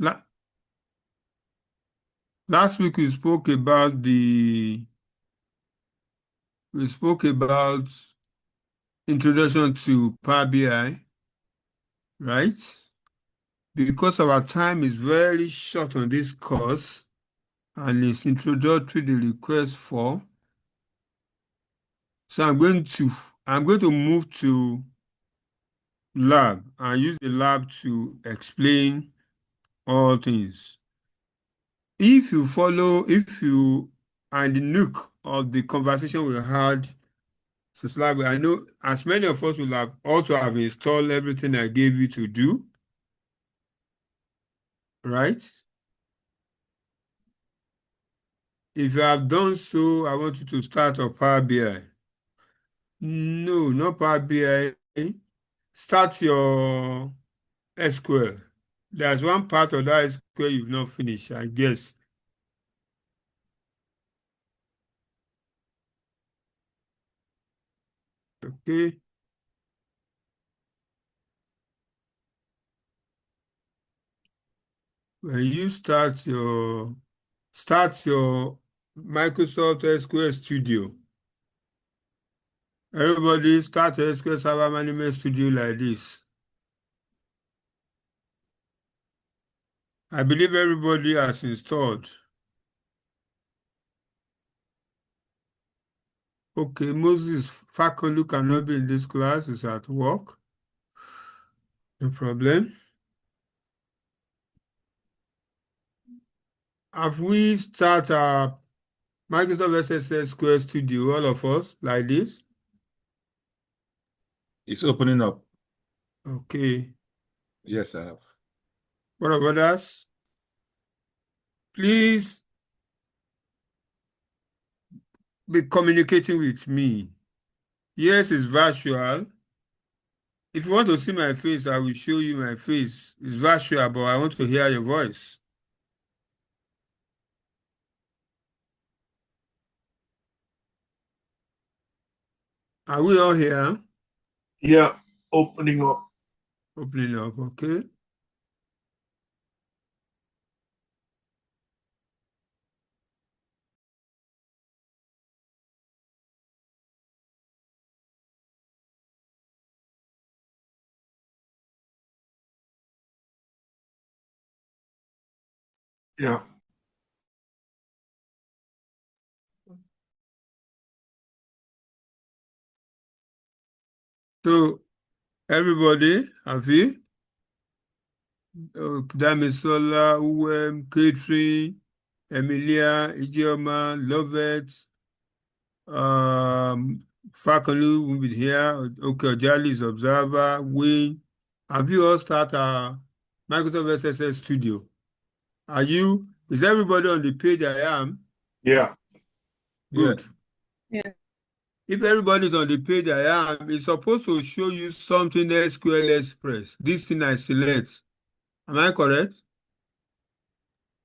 La Last week we spoke about introduction to Power BI, right? Because our time is very short on this course and it's introductory the request for. So I'm going to move to lab and use the lab to explain all things. If you are in the nook of the conversation we had since lab, I know as many of us will have also have installed everything I gave you to do, right? If you have done so, I want you to start on Power BI. No, not Power BI. Start your SQL. There's one part of that SQL you've not finished, I guess. Okay. When you start your Microsoft SQL Studio. Everybody start your SQL Server Management Studio like this. I believe everybody has installed. Okay, Moses Fakolu cannot be in this class, is at work. No problem. Have we start our Microsoft SSS SQL Studio, all of us, like this? It's opening up. Okay. Yes, I have. What about us? Please be communicating with me. Yes, it's virtual. If you want to see my face, I will show you my face. It's virtual, but I want to hear your voice. Are we all here? Yeah, opening up. Opening up, okay? Yeah. So, everybody, have you? Damisola, Catherine, Emilia, Ijeoma, Lovett, Fakolu will be here. Okay, Ojali is observer. Wayne, have you all started Microsoft SSS Studio? Is everybody on the page I am? Yeah. Good. Yeah. If everybody is on the page I am, it's supposed to show you something SQL Express. This thing I select. Am I correct?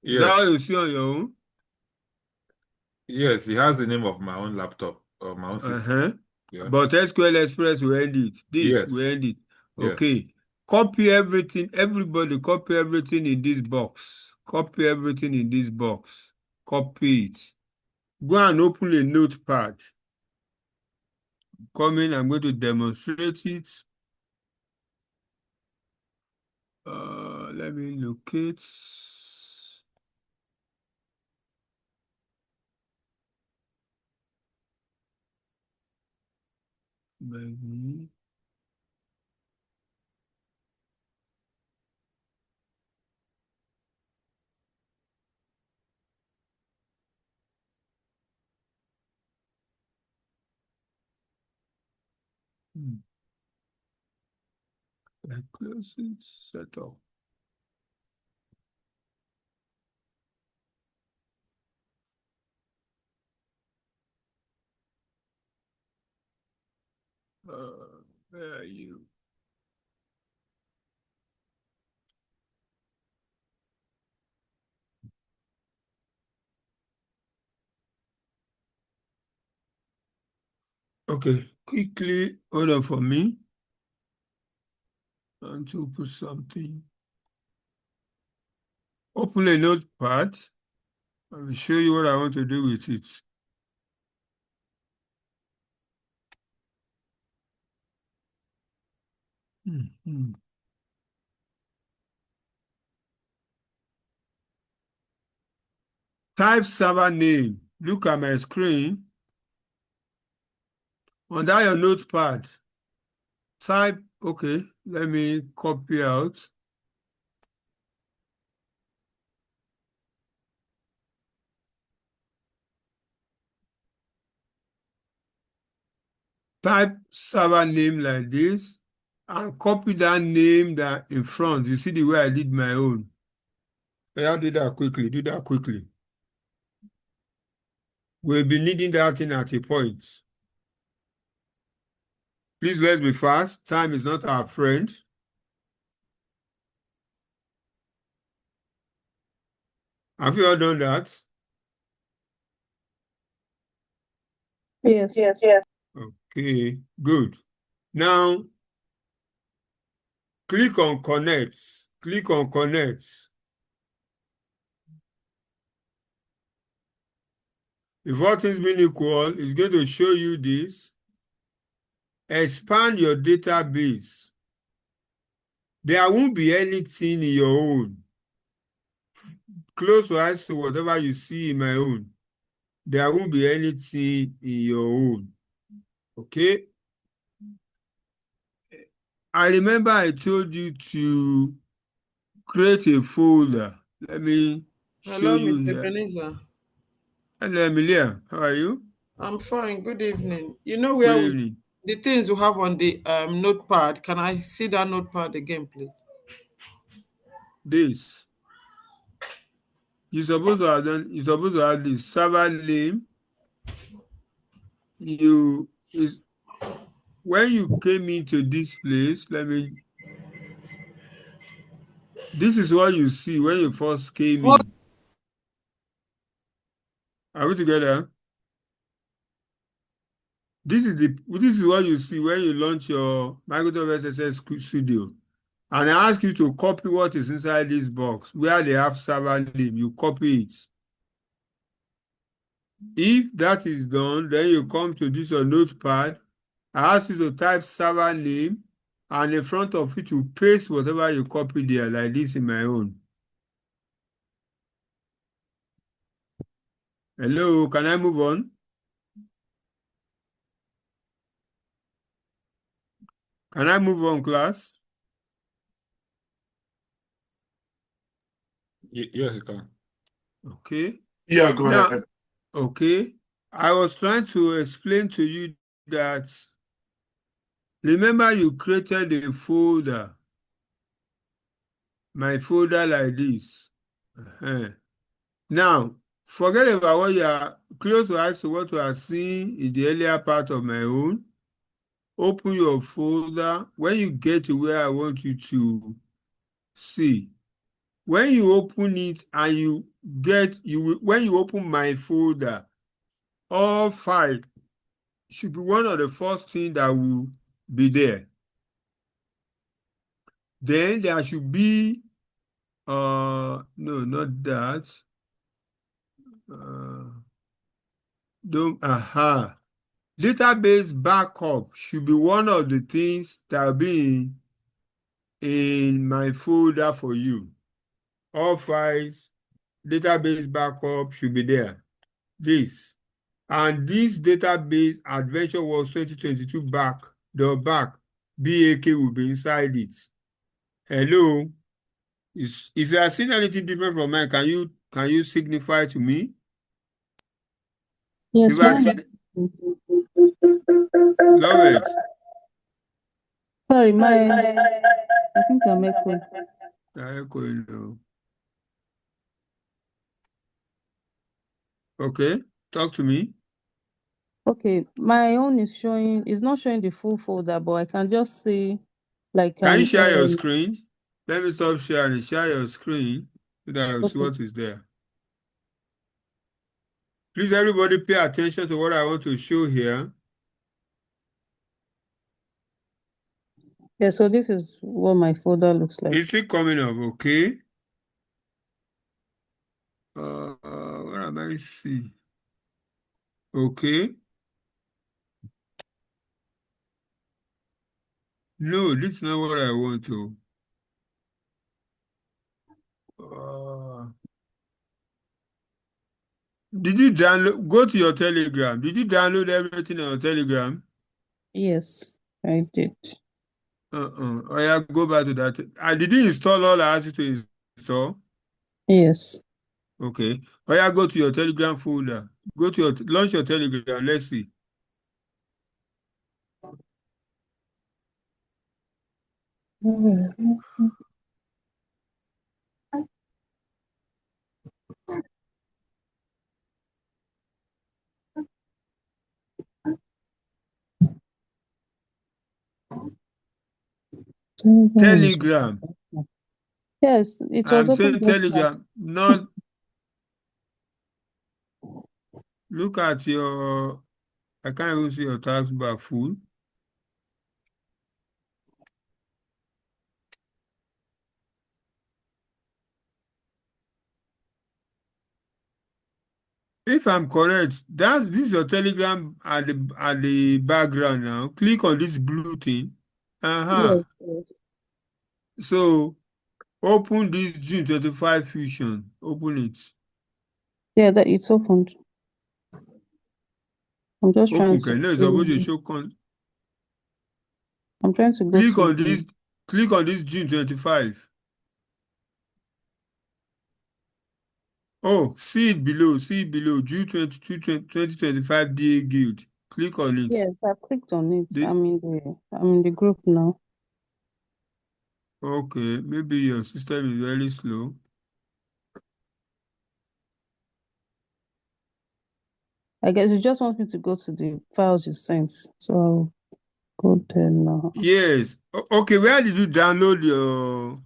Is that Yes. how you see on your own? Yes, it has the name of my own laptop or my own system. Uh-huh. Yeah. But SQL Express will end it. This Yes. will end it. Yes. Okay. Copy everything. Everybody copy everything in this box. Copy everything in this box. Copy it. Go and open a notepad. Coming, I'm going to demonstrate it. Let me locate. Maybe. I close it, set up. Where are you? Okay, quickly hold on for me. I want to put something. Open a notepad. I will show you what I want to do with it. Type server name. Look at my screen. Under your notepad, type, okay, let me copy out. Type server name like this and copy that name that in front. You see the way I did my own. I'll do that quickly. Do that quickly. We'll be needing that thing at a point. Please let's be fast. Time is not our friend. Have you all done that? Yes. Okay, good. Now, click on connect. Click on connect. If all things being equal, it's going to show you this. Expand your database. There won't be anything in your own. Close your eyes to whatever you see in my own. There won't be anything in your own. Okay? I remember I told you to create a folder. Let me show you Mr. here. Ebenezer. Hello, Emilia. How are you? I'm fine. Good evening. You know Good where evening. the things we have on the notepad. Can I see that notepad again, please? This. You're supposed to have the server name. When you came into this place, this is what you see when you first came in. Are we together? This is what you see when you launch your Microsoft SSS Studio. And I ask you to copy what is inside this box, where they have server name, you copy it. If that is done, then you come to this your notepad. I ask you to type server name, and in front of it, you paste whatever you copy there, like this in my own. Hello, can I move on? Can I move on, class? Yes, you can. Okay. Yeah, go ahead. Okay. I was trying to explain to you that, remember you created a folder, my folder like this. Now, forget about what you are, close your eyes to what you are seeing in the earlier part of my own. Open your folder. When you get to where I want you to see, when you open it and when you open my folder, all files should be one of the first things that will be there. Then there should be, no, not that. Database backup should be one of the things that will be in my folder for you. All files, database backup should be there. This. And this database adventure was 2022 back, BAK will be inside it. Hello? If you are seeing anything different from mine, can you signify to me? Yes, If I see, love it. Sorry, I think I'm echoing. Okay, talk to me. Okay, my own is not showing the full folder, but I can just see like Can you share your screen? Let me stop sharing. Share your screen so that I'll see okay. what is there. Please, everybody pay attention to what I want to show here. Yeah, so this is what my folder looks like. It's still coming up, okay? What am I see? Okay. No, this is not what I want to. Did you download? Go to your Telegram. Did you download everything on your Telegram? Yes, I did. Oh yeah, go back to that. Did you install all I asked you to install? Yes. Okay. Oh yeah, go to your Telegram folder. Go to your launch your Telegram. Let's see. Telegram. Yes, it was I'm open saying just now. Telegram. Not look at your. I can't even see your taskbar full. If I'm correct, this is your Telegram at the background now. Click on this blue thing. Uh-huh. Yes, yes. So open this June 25 Fusion. Open it. Yeah, that it's opened. I'm just trying Open. to Can no, it's supposed to see. show I'm trying to go click to on this. Click on this June 25. Oh, see it below. See it below. June 22, 2025 DA Guild. Click on it. yes, I've clicked on it. The, I'm in the group now. okay, maybe your system is very slow. I guess you just want me to go to the files you sent. So I'll go there now. Yes. Okay, where did you download your?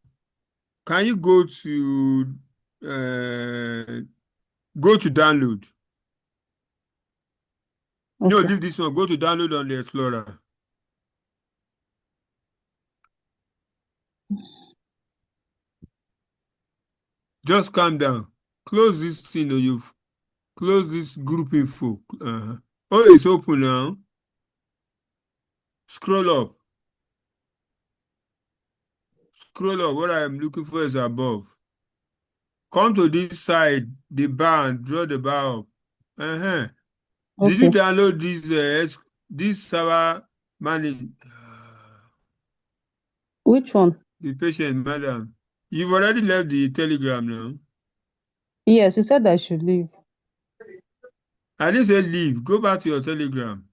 Can you go to download? No, Okay. leave this one. Go to download on the Explorer. Just calm down. Close this thing or you've closed this group info. Oh, it's open now. Scroll up. Scroll up. What I am looking for is above. Come to this side, the bar, and draw the bar up. Uh-huh. Did you Okay. download this server manage? Which one? The patient, madam. You've already left the Telegram now. Yes, you said I should leave. I didn't say leave. Go back to your Telegram.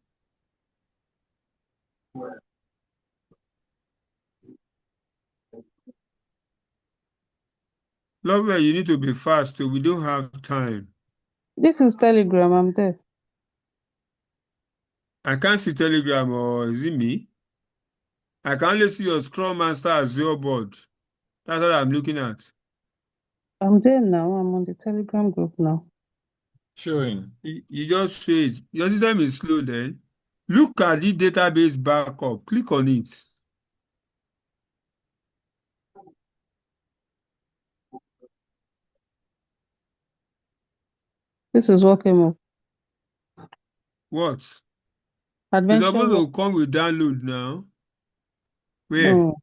Lovely, you need to be fast, so we don't have time. This is Telegram. I'm there. I can't see Telegram, or is it me? I can only see your Scrum Master Azure board. That's what I'm looking at. I'm there now. I'm on the Telegram group now. Showing. You just say it. Your system is slow then. Look at the database backup. Click on it. This is what came up. What? It's Adventure supposed work. to come with download now. Where? No.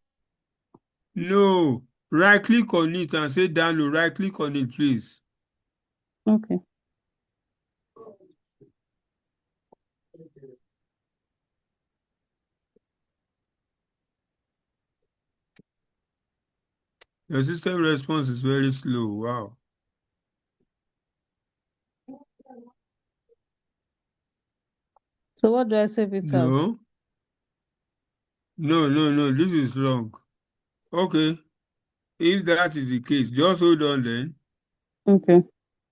No. Right click on it and say download. Right click on it, please. Okay. Your system response is very slow. Wow. So what do I save it as? No. No. This is wrong. Okay. If that is the case, just hold on then. Okay.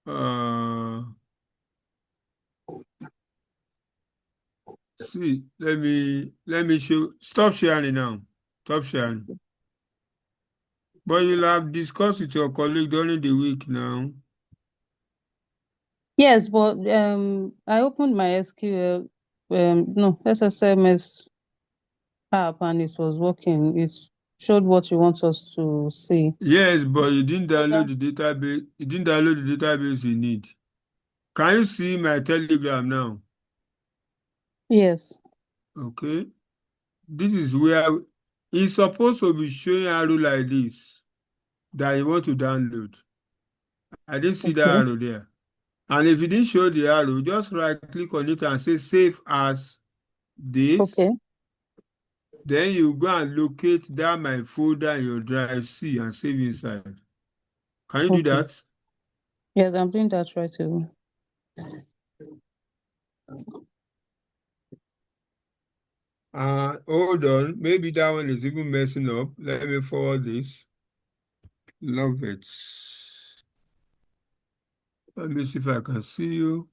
Uh, see, let me show. Stop sharing now. Stop sharing. But you'll have discussed with your colleague during the week now. Yes, but I opened my SQL SSMS app and it was working. showed what you want us to see. Yes, but you didn't download the database. You didn't download the database you need. Can you see my Telegram now? Yes. Okay. This is where it's supposed to be showing arrow like this that you want to download. I didn't see that Okay. arrow there. And if you didn't show the arrow, just right click on it and say save as this. Okay. Then you go and locate that my folder in your drive C and save inside. Can you do Okay. that? Yes, I'm doing that right away. Hold on. Maybe that one is even messing up. Let me forward this. Love it. Let me see if I can see you.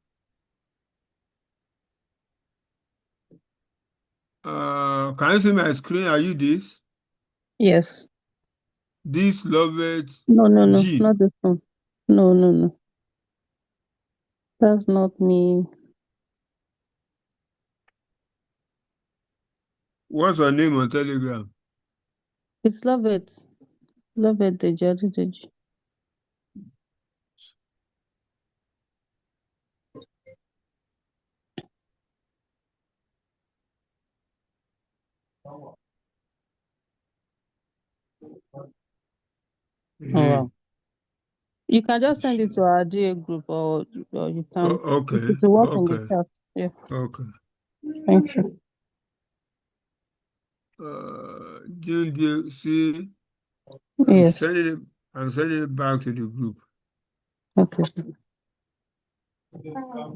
Can you see my screen? Are you this? Yes. This love it No, G. not this one. No. That's not me. What's her name on Telegram? It's Love It. Love It, Deji. Oh, Hey. wow. You can just send it to our GA group, or you can, if Okay. it will work in the Okay. chat. Yeah. Okay. Thank you. June, see, I'm Yes. sending it. I'm sending it back to the group. Okay.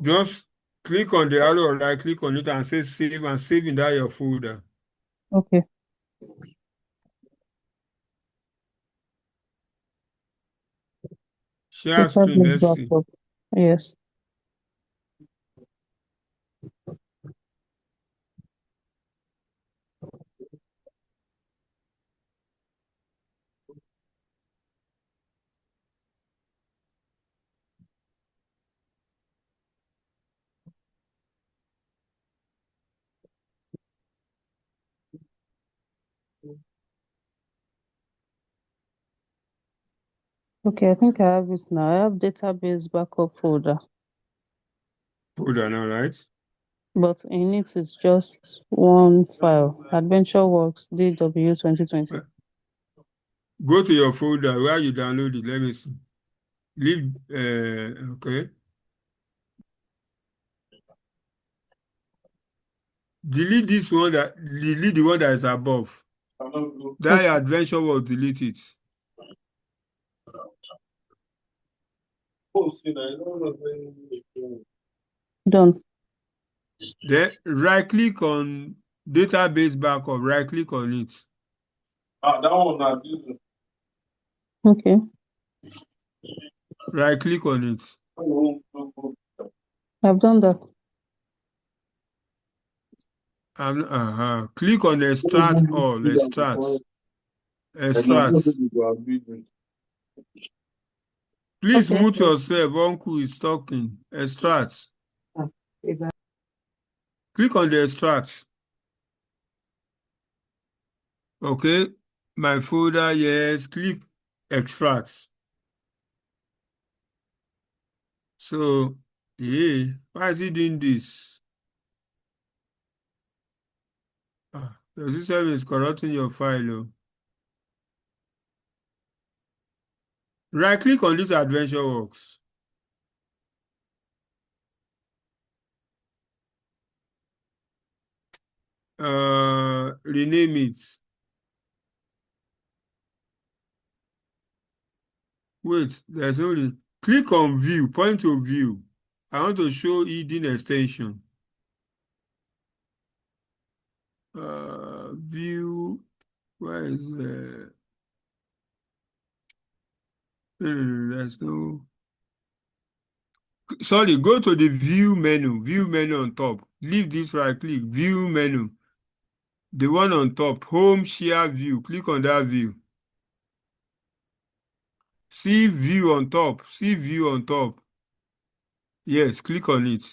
Just click on the arrow or right click on it and say save and save in that your folder. Okay. Share screen. Database Let's see. backup. Yes. Okay, I think I have it now. I have database backup folder, Folder now, right? but in it is just one file. AdventureWorks DW 2020. Go to your folder where you download it. Let me see. Leave. Okay. Delete this one that delete the one that is above. That Okay. adventure will delete it. Done. Then right click on database backup. Right click on it. That one not this. Okay. Right click on it. I've done that. Click on extract all. Extract. Extract. Please Okay. mute yourself. Uncle is talking. Extract. Click on the extract. Okay. My folder, yes. Click extract. So, yeah, why is he doing this? The system is corrupting your file. Oh. Right click on this adventure works. Rename it. Wait, there's only click on view, point to view. I want to show hidden extension. View, where is there's no. Sorry, go to the view menu on top. Leave this right click, view menu. The one on top, home share view. Click on that view. See view on top. See view on top. Yes, click on it.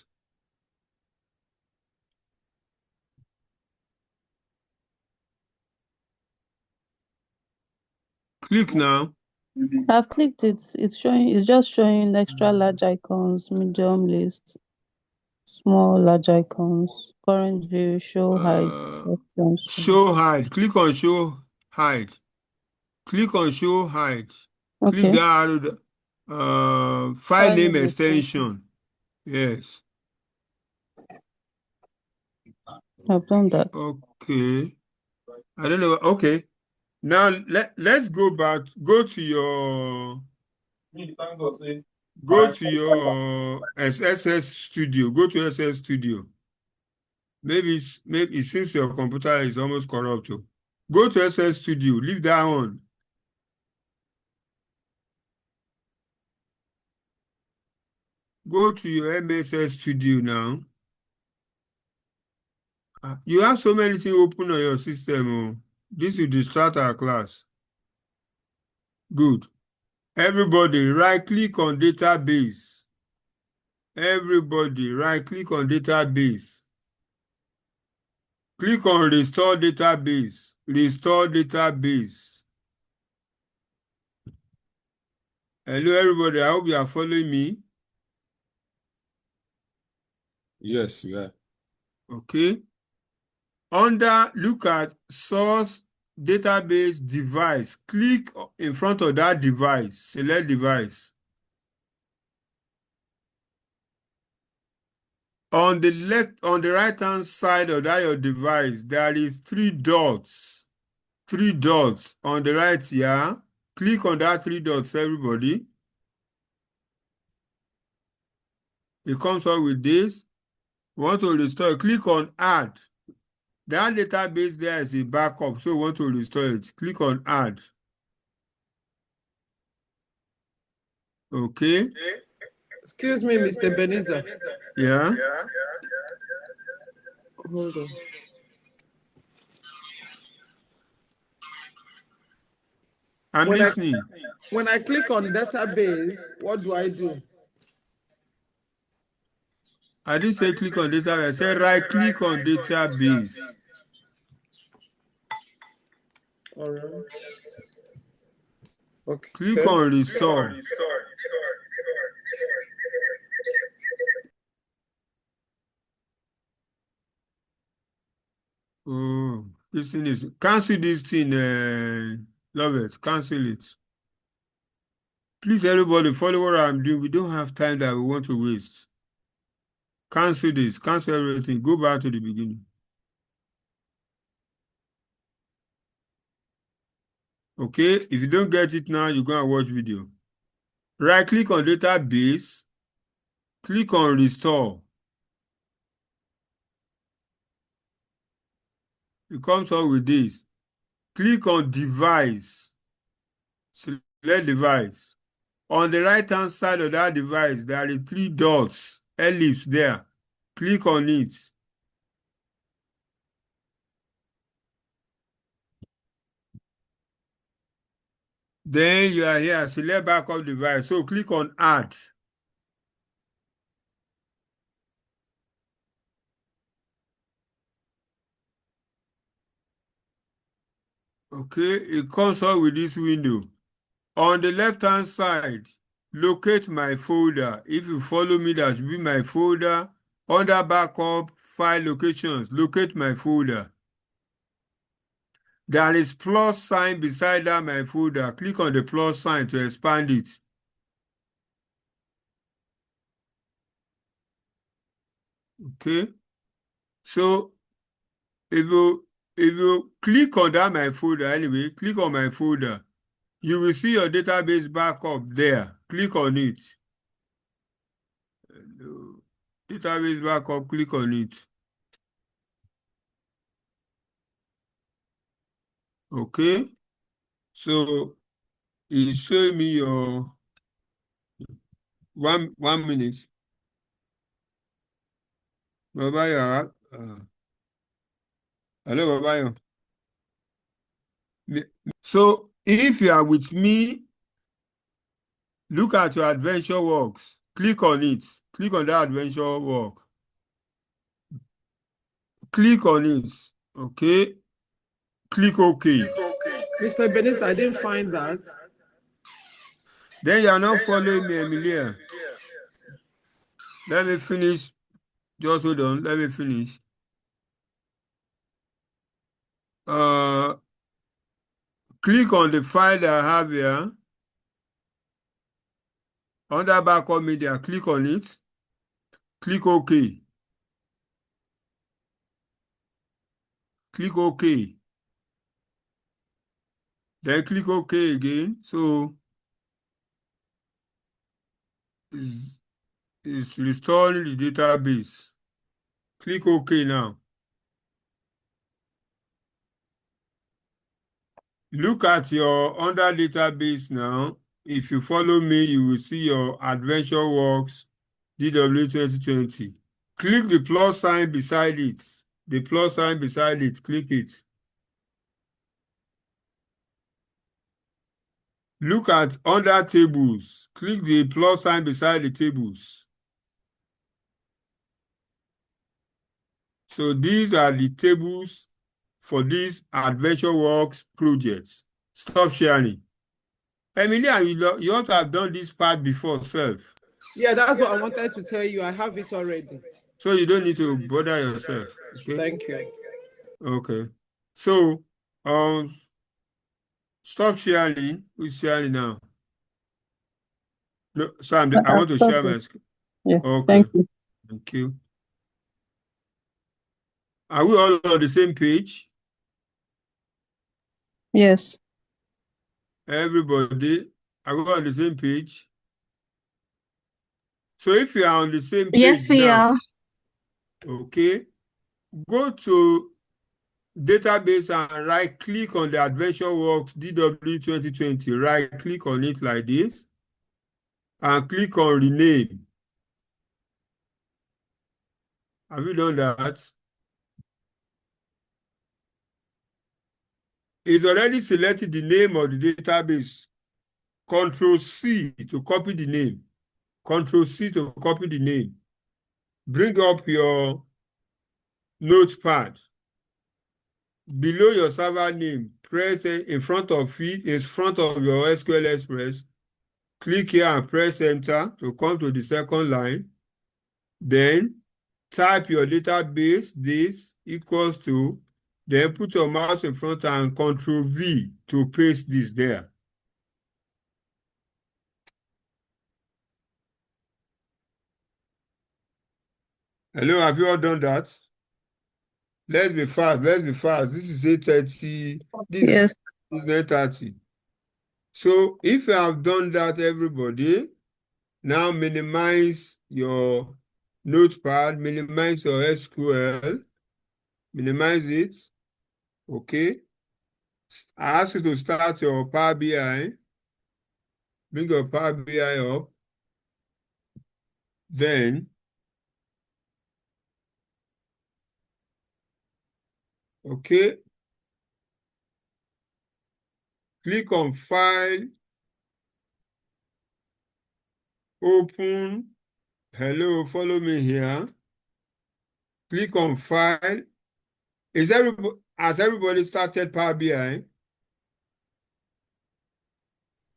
Click now. I've clicked it. It's showing. It's just showing extra large icons, medium list, small large icons, current view, show hide options. Show hide. Click on show hide. Click on show hide. Click Okay. the arrow. File File name name extension. extension. Yes. I've done that. Okay. I don't know. Okay. Now let's go back. Go to your SS Studio. Go to SS Studio. Maybe since your computer is almost corrupt. Go to SS Studio. Leave that one. Go to your MSS Studio now. You have so many things open on your system. Oh. This will distract our class. Good. Everybody, right-click on database. Everybody, right-click on database. Click on restore database. Restore database. Hello, everybody. I hope you are following me. Yes, we are. Okay. Look at source database device. Click in front of that device. Select device. On the right-hand side of that your device, there is three dots. Three dots on the right here. Click on that three dots, everybody. It comes up with this. We want to restore. Click on add. That database there is a backup, so we want to restore it. Click on add. Okay. Excuse me, Mr. Beniza. Yeah. Hold on. I'm listening. When I click on database, what do I do? I didn't say click on database. I said right click on database. All right. Okay. Click on restore. Oh, this thing is cancel this thing, love it. Cancel it. Please, everybody, follow what I'm doing. We don't have time that we want to waste. Cancel this. Cancel everything. Go back to the beginning. Okay, if you don't get it now, you're going to watch video. Right click on database. Click on restore. It comes up with this. Click on device. Select device. On the right-hand side of that device, there are three dots, ellipse there. Click on it. Then you are here, select backup device. So click on add. Okay, it comes up with this window. On the left-hand side, locate my folder. If you follow me, that should be my folder. Under backup, file locations, locate my folder. There is plus sign beside that my folder. Click on the plus sign to expand it. Okay. So if you click on that my folder anyway, click on my folder, you will see your database backup there. Click on it. Database backup, click on it. Okay. So it show me your 1 minute. Babayo. Hello, Babayo. So if you are with me, look at your adventure works. Click on it. Click on that adventure work. Click on it. Okay. Click OK. Mr. Benis, I didn't find that. Then you are not following me, Emilia. Let me finish. Just hold on. Let me finish. Click on the file that I have here. Under backup media, click on it. Click OK. Click OK. Then click OK again. So it's restoring the database. Click OK now. Look at your under database now. If you follow me, you will see your Adventure Works DW 2020. Click the plus sign beside it. The plus sign beside it, click it. Look at under tables. Click the plus sign beside the tables. So these are the tables for this Adventure Works project. Stop sharing. Emilia, you ought to have done this part before, self. Yeah, that's what I wanted to tell you. I have it already. So you don't need to bother yourself. Okay. Thank you. Okay. So stop sharing. Who's sharing now? No, Sam, I want to share my screen. Yeah, Okay. thank you. Thank you. Are we all on the same page? Yes. Everybody, are we on the same page? So if you are on the same page Yes, we now, are. okay, go to database and right click on the Adventure Works DW 2020. Right click on it like this and click on rename. Have you done that? It's already selected the name of the database. Control C to copy the name. Control C to copy the name. Bring up your notepad. Below your server name, press in front of it, in front of your SQL Express. Click here and press enter to come to the second line. Then type your database, this equals to, then put your mouse in front and Control V to paste this there. Hello, have you all done that? Let's be fast. Let's be fast. This is 8:30. This Yes. is 9:30. So if you have done that, everybody, now minimize your notepad, minimize your SQL, minimize it. Okay. I ask you to start your Power BI. Bring your Power BI up. Then, okay, click on File, Open. Hello, follow me here. Click on File. Has everybody started Power BI?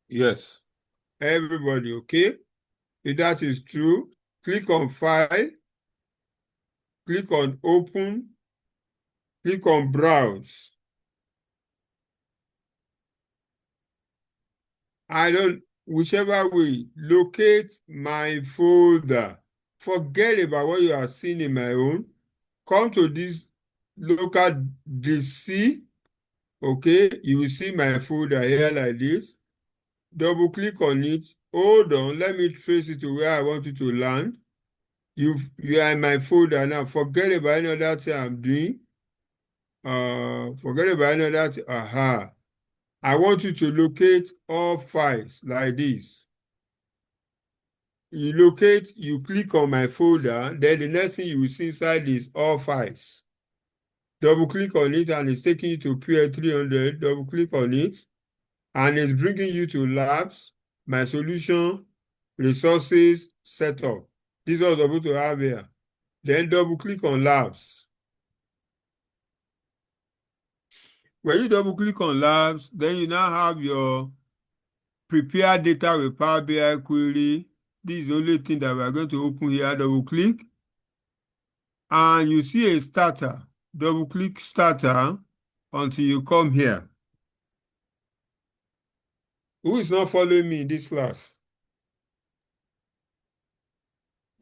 Yes. Everybody, okay? If that is true, click on File, click on Open, click on Browse. Whichever way, locate my folder. Forget about what you are seeing in my own. Come to this local DC, okay? You will see my folder here like this. Double click on it. Hold on, let me trace it to where I want you to land. You are in my folder now. Forget about any other thing I'm doing. Forget about any other thing. Aha. I want you to locate all files like this. You click on my folder, then the next thing you will see inside is all files. Double click on it and it's taking you to PL300. Double click on it and it's bringing you to labs, my solution, resources, setup. This is what I'm supposed to have here. Then double click on labs. When you double click on labs, then you now have your prepare data with Power BI query. This is the only thing that we're going to open here. Double click. And you see a starter. Double click starter until you come here. Who is not following me in this class?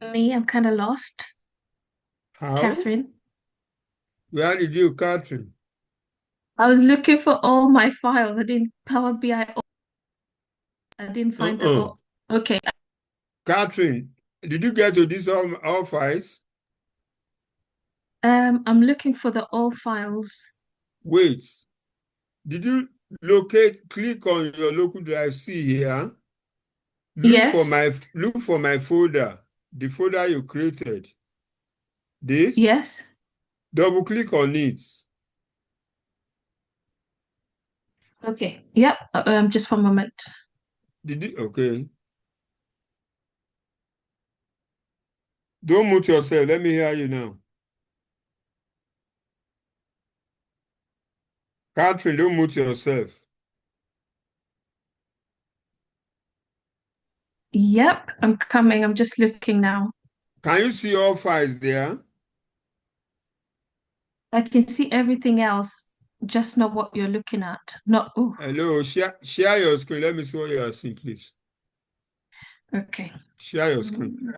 Me, I'm kind of lost. How? Catherine. Where did you, Catherine? I was looking for all my files. I didn't Power BI. I didn't find them all. Okay. Catherine, did you get to this all files? I'm looking for the all files. Wait. Did you click on your local drive C here? Look for my folder, the folder you created. This? Yes. Double click on it. Okay. Yep. Just for a moment. Did you? Okay. Don't mute yourself. Let me hear you now. Catherine, don't mute yourself. Yep. I'm coming. I'm just looking now. Can you see all files there? I can see everything else, just not what you're looking at. Not. Oh. Hello. Share your screen. Let me see what you are seeing, please. Okay. Share your screen.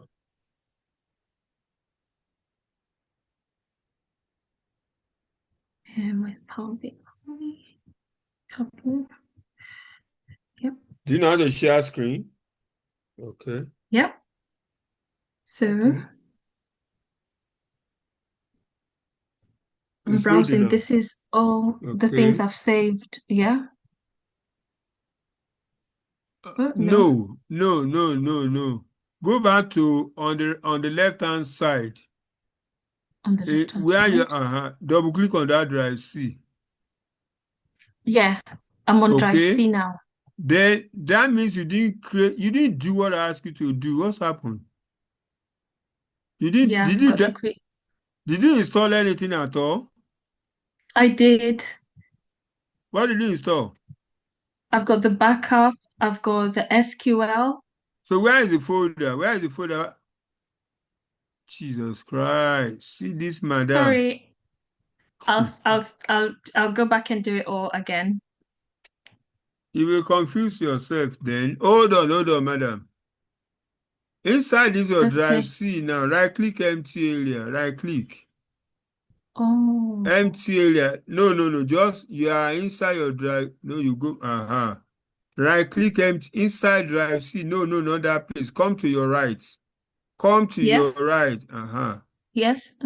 And my Power BI. Couple. Yep. Do you know how to share screen? Okay. Yep. So Okay. I'm It's browsing. loading This is all the things I've saved. Yeah. Oh, no. No. Go back to on the left-hand side. On the left-hand Where you side. double click on that drive C. Yeah, I'm on drive Okay. C now. Then that means you didn't do what I asked you to do. What's happened? You didn't Yeah, did I've you got to create. did you install anything at all? I did. What did you install? I've got the backup. I've got the SQL. So where is the folder? Where is the folder? Jesus Christ. See this madam. Sorry. I'll go back and do it all again. You will confuse yourself then. Hold on, madam. Inside this your drive Okay. C now, right click empty area, right click. Oh. Empty area. No. Just you are inside your drive. No, you go. Right click empty inside drive C. No, not that place. Come to your right. Come to Yeah. your right. Yes.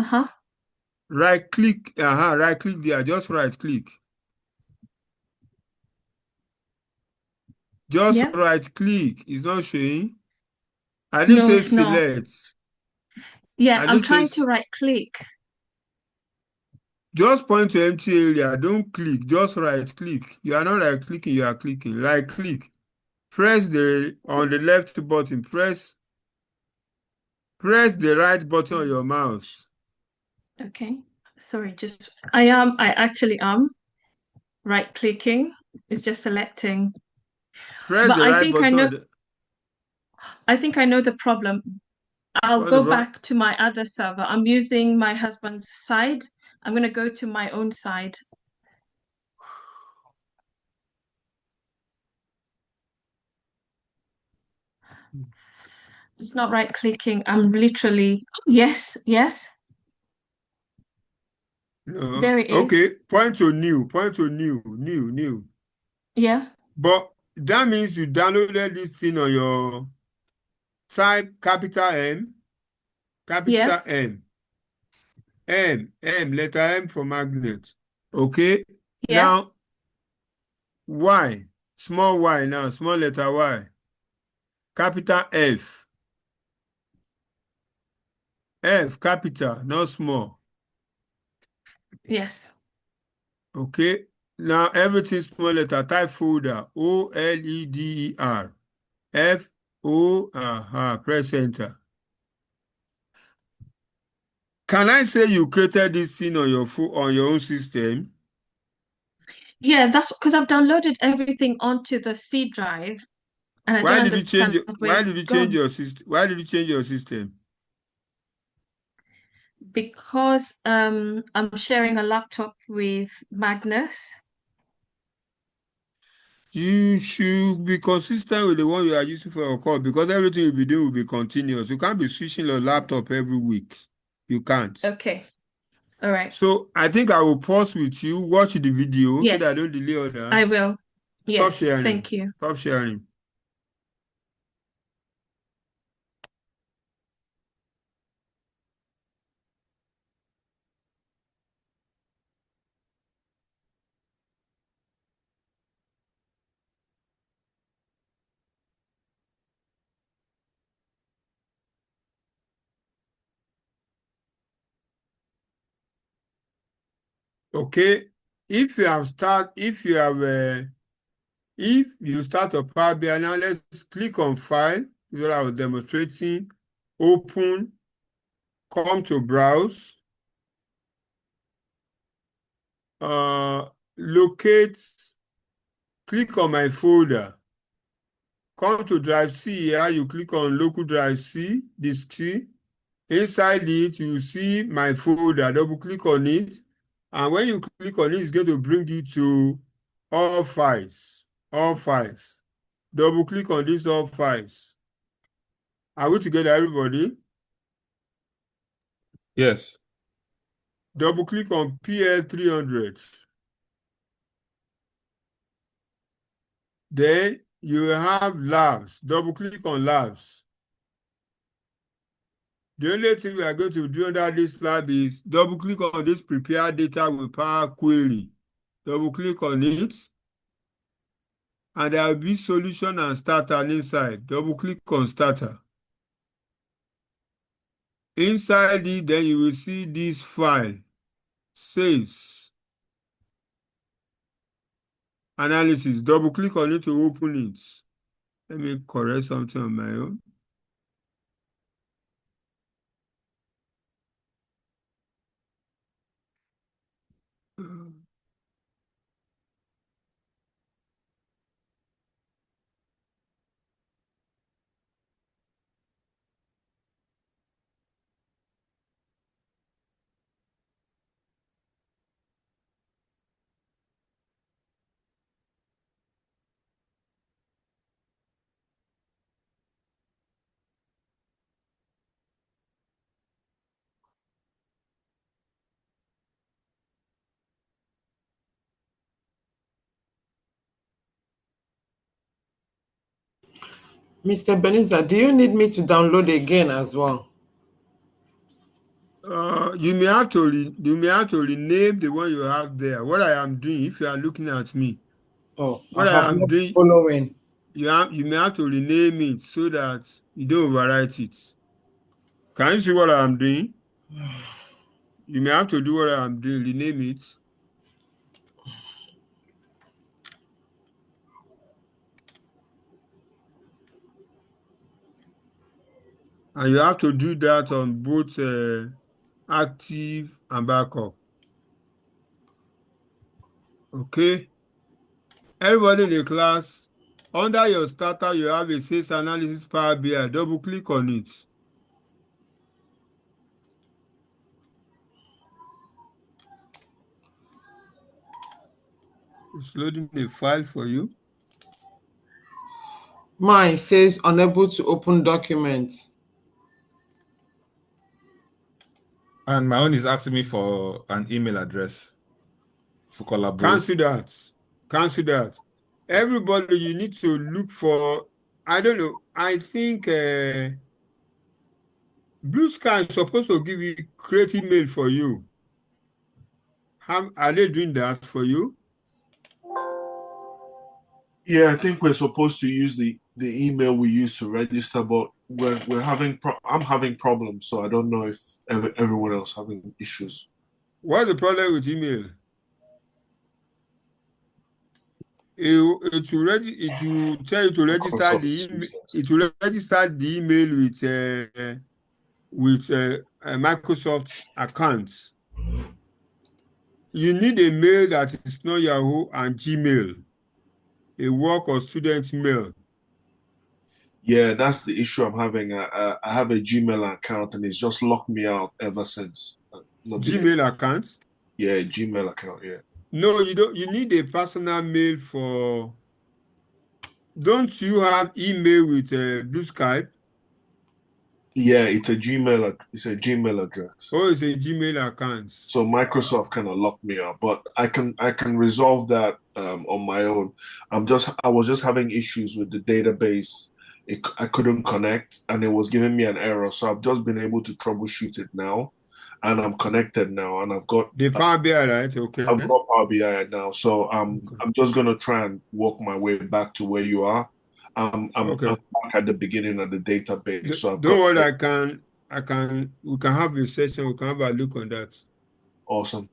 Right click. Right click there. Just right click. Just Yeah. right click. It's not showing. I didn't No, say it's not. select. Yeah, I I'm didn't trying say. to right click. Just point to empty area. Don't click. Just right click. You are not right clicking. You are clicking. Right click. Press on the left button. Press the right button on your mouse. Okay. Sorry, I actually am right clicking. It's just selecting. Press But the I right think button. I think I know the problem. I'll go back to my other server. I'm using my husband's side. I'm going to go to my own side. It's not right clicking. I'm literally, yes. No. There it is. Okay. Point to new. Yeah. But that means you downloaded this thing on your type capital M, capital M, letter M for magnet. Okay. Yeah. Now, Y, small y now, small letter Y, capital F, capital, not small. Yes. Okay. Now, everything small letter, type folder, OLEDER, press enter. Can I say you created this thing on your own system? Yeah, that's because I've downloaded everything onto the C drive and I don't understand where why it's did you change gone. your system? Why did you change your system? Because I'm sharing a laptop with Magnus. You should be consistent with the one you are using for your call because everything you'll be doing will be continuous. You can't be switching your laptop every week. You can't. Okay. All right. So I think I will pause with you, watch the video so that I Yes, don't delay I others. will. Stop Yes, sharing. thank you. Stop sharing. Okay. If you start a Power BI now, let's click on File. This is what I was demonstrating. Open. Come to Browse. Locate. Click on my folder. Come to Drive C here. You click on Local Drive C. This key. Inside it, you see my folder. Double click on it. And when you click on it, it's going to bring you to all files. All files. Double click on these all files. Are we together, everybody? Yes. Double click on PL300. Then you have labs. Double click on labs. The only thing we are going to do under this lab is double click on this prepare data with Power Query. Double click on it. And there will be solution and starter inside. Double click on starter. Inside it, then you will see this file. Says analysis. Double click on it to open it. Let me correct something on my own. Mr. Beniza, do you need me to download again as well? You may have to rename the one you have there. What I am doing, if you are looking at me, Oh, I what I have am not doing, following. you may have to rename it so that you don't overwrite it. Can you see what I am doing? You may have to do what I am doing, rename it. And you have to do that on both active and backup. Okay? Everybody in the class, under your starter, you have a sales analysis Power BI. Double click on it. It's loading a file for you. Mine says unable to open document. And my own is asking me for an email address for collaborate. Cancel that. Cancel that. Everybody, you need to look for, I don't know, I think Blue Sky is supposed to give you create email for you. Are they doing that for you? Yeah, I think we're supposed to use the email we use to register, but I'm having problems, so I don't know if everyone else having issues. What's the problem with email? It will tell you to register Microsoft the email. Teams. It will register the email with a Microsoft account. You need a mail that is not Yahoo and Gmail, a work or student mail. Yeah, that's the issue I'm having. I have a Gmail account and it's just locked me out ever since. Gmail account? Yeah, Gmail account, yeah. No, you don't. You need a personal mail for. Don't you have email with BlueSky? Yeah, it's a Gmail address. Oh, it's a Gmail account. So Microsoft kind of locked me out, but I can resolve that on my own. I was just having issues with the database. I couldn't connect, and it was giving me an error. So I've just been able to troubleshoot it now, and I'm connected now, and I've got The Power BI, right? Okay. I've got Power BI now. So Okay. I'm just gonna try and work my way back to where you are. I'm Okay. back at the beginning of the database. So Don't worry, we can have a session, we can have a look on that. Awesome.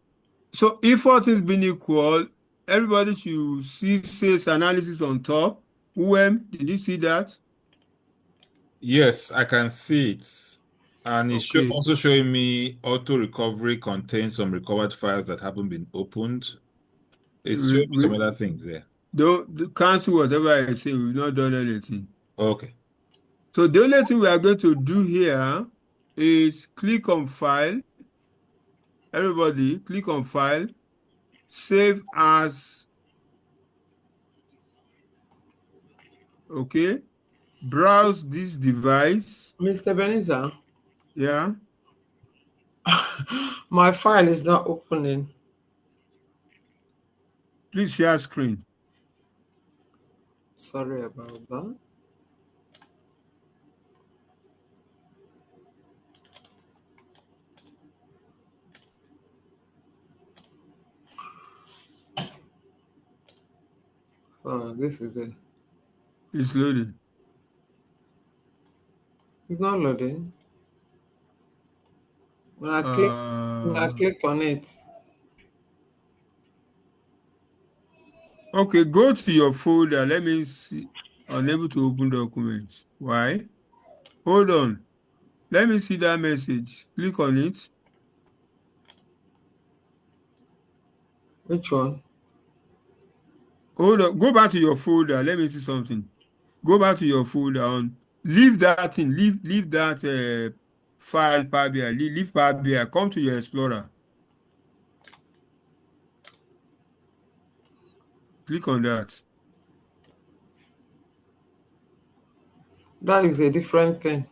So if all things being equal, everybody should see sales analysis on top. Did you see that? Yes, I can see it. And it's Okay. also showing me auto recovery contains some recovered files that haven't been opened. It's showing me some other things there. Don't cancel whatever I say. We've not done anything. Okay. So the only thing we are going to do here is click on File. Everybody, click on File. Save as. Okay. Browse this device. Mr. Beniza, Yeah. my file is not opening. Please share screen. Sorry about that. So this is it. It's loading. It's not loading. When I click on it. Okay, go to your folder. Let me see. Unable to open documents. Why? Hold on. Let me see that message. Click on it. Which one? Hold on. Go back to your folder. Let me see something. Go back to your folder on. Leave that thing. Leave that file Power BI. Leave Power BI. Come to your Explorer. Click on that. That is a different thing.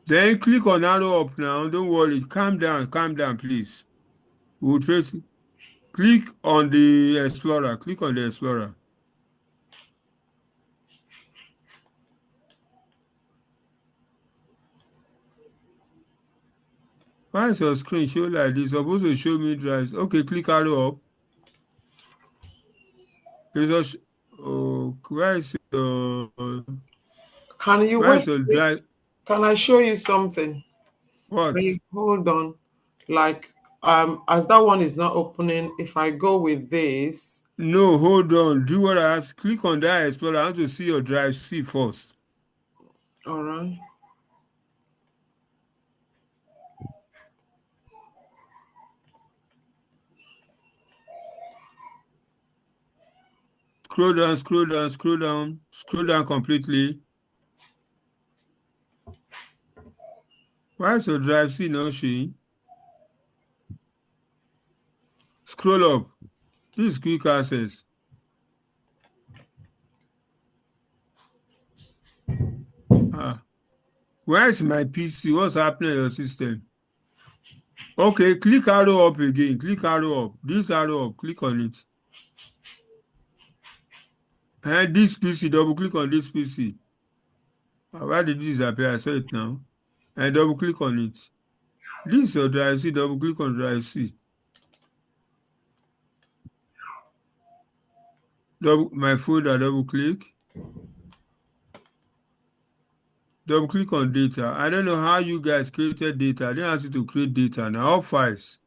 Then click on arrow up now. Don't worry. Calm down, please. We'll trace it. Click on the Explorer. Click on the Explorer. Why is your screen show like this? It's supposed to show me drives. Okay, click arrow up. It's where is your Can you where wait? is your drive? Can I show you something? What? Hold on. Like as that one is not opening, if I go with this. No, hold on. Do what I ask. Click on that Explorer. I want to see your drive C first. All right. Scroll down, scroll down, scroll down, scroll down completely. Why is your drive C not showing? Scroll up. This is quick access. Where is my PC? What's happening in your system? Okay, click arrow up again. Click arrow up. This arrow up. Click on it. And this PC, double click on this PC. Why did this appear? I saw it now. And double click on it. This is your drive C. Double click on drive C. My folder, double click. Double click on data. I don't know how you guys created data. I didn't ask you to create data. Now, all files.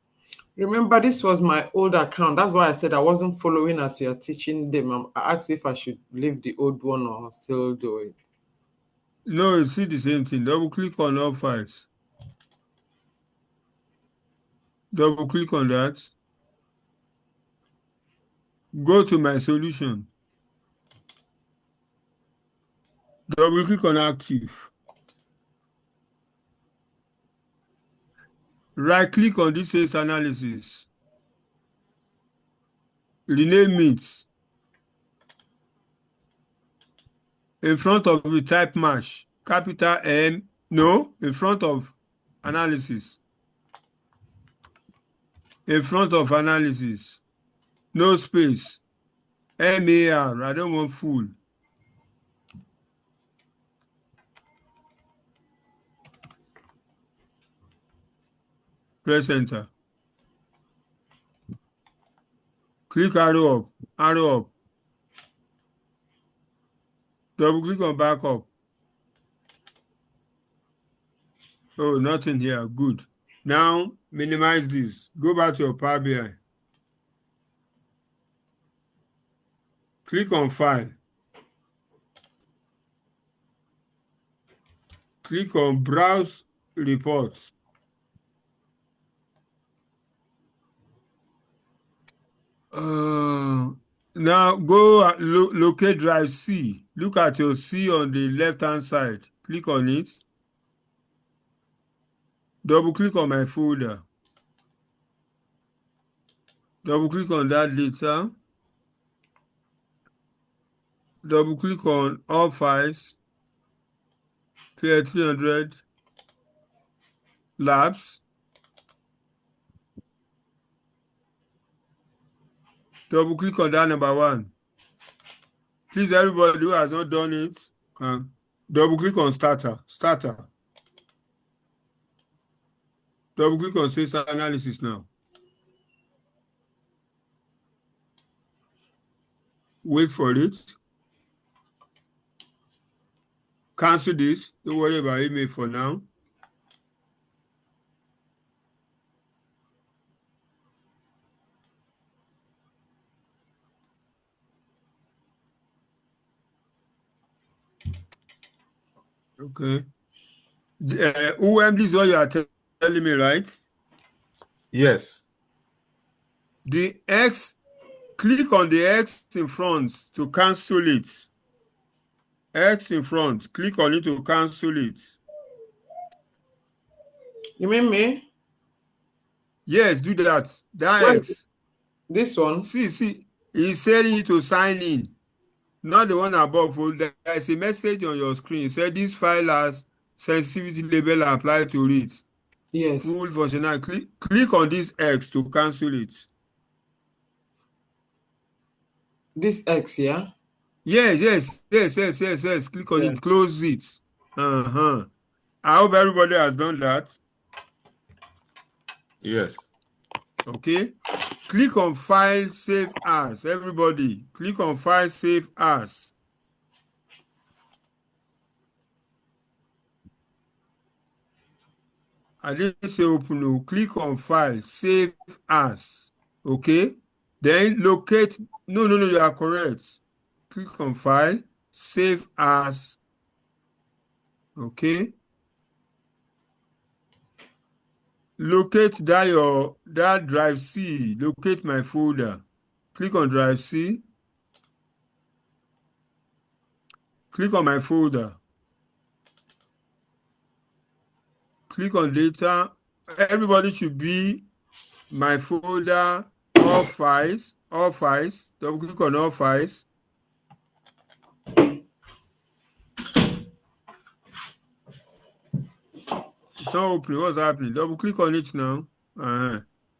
Remember, this was my old account. That's why I said I wasn't following as you are teaching them. I asked if I should leave the old one or still do it. No, you see the same thing. Double click on all files. Double click on that. Go to my solution. Double click on active. Right click on this says analysis. Rename it. In front of the type mash. Capital M. No, in front of analysis. In front of analysis. No space. MAR. I don't want full. Press enter. Click arrow up. Arrow up. Double click on backup. Oh, nothing here. Good. Now minimize this. Go back to your Power BI. Click on file. Click on browse reports. Now go locate drive C. Look at your C on the left-hand side. Click on it. Double click on my folder. Double click on that data. Double click on all files. Clear 300 labs. Double click on that number 1. Please, everybody who has not done it, double click on starter. Starter. Double click on sales analysis now. Wait for it. Cancel this. Don't worry about email for now. Okay. UM, this is what you are telling me, right? Yes. The X, click on the X in front to cancel it. X in front, click on it to cancel it. You mean me? Yes, do that. That Where X. This one? See, he's telling you to sign in. Not the one above. There's a message on your screen. It said this file has sensitivity label applied to it. Yes. Full functionality. Click on this X to cancel it. This X, yeah? Yes. Click on it. Close it. I hope everybody has done that. Yes. Okay. Click on File, Save As. Everybody, click on File, Save As. I didn't say open. No. Click on File, Save As. Okay. Then locate. No, you are correct. Click on File, Save As. Okay. Locate that drive C. Locate my folder. Click on drive C. Click on my folder. Click on data. Everybody should be my folder, all files. Double click on all files. It's not opening. What's happening? Double click on it now.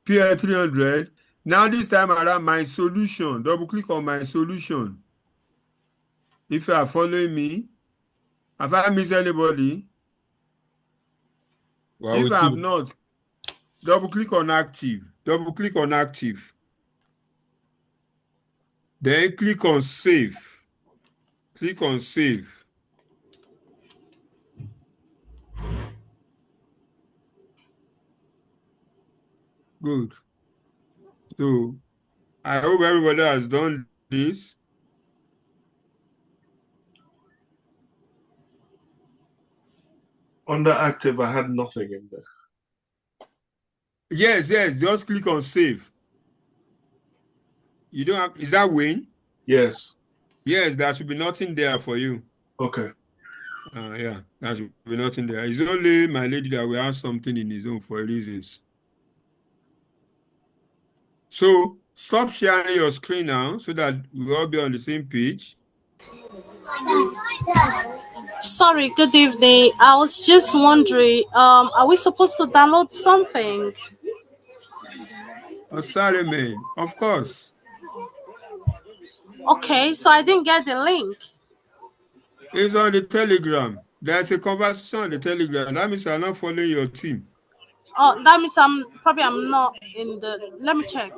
PL 300. Now this time around, my solution. Double click on my solution. If you are following me, have I missed anybody? Well, If I have not, double click on active. Double click on active. Then click on save. Click on save. Good. So I hope everybody has done this. Under active, I had nothing in there. Yes, just click on save. You don't have, is that Wayne? Yes. Yes, there should be nothing there for you. Okay. Yeah, there should be nothing there. It's only my lady that will have something in his own for reasons. So stop sharing your screen now so that we'll all be on the same page. Sorry, good evening. I was just wondering, are we supposed to download something? Oh, sorry, man. Of course. Okay, so I didn't get the link. It's on the Telegram. There's a conversation on the Telegram. That means you're not following your team. Oh, that means I'm not in the. Let me check.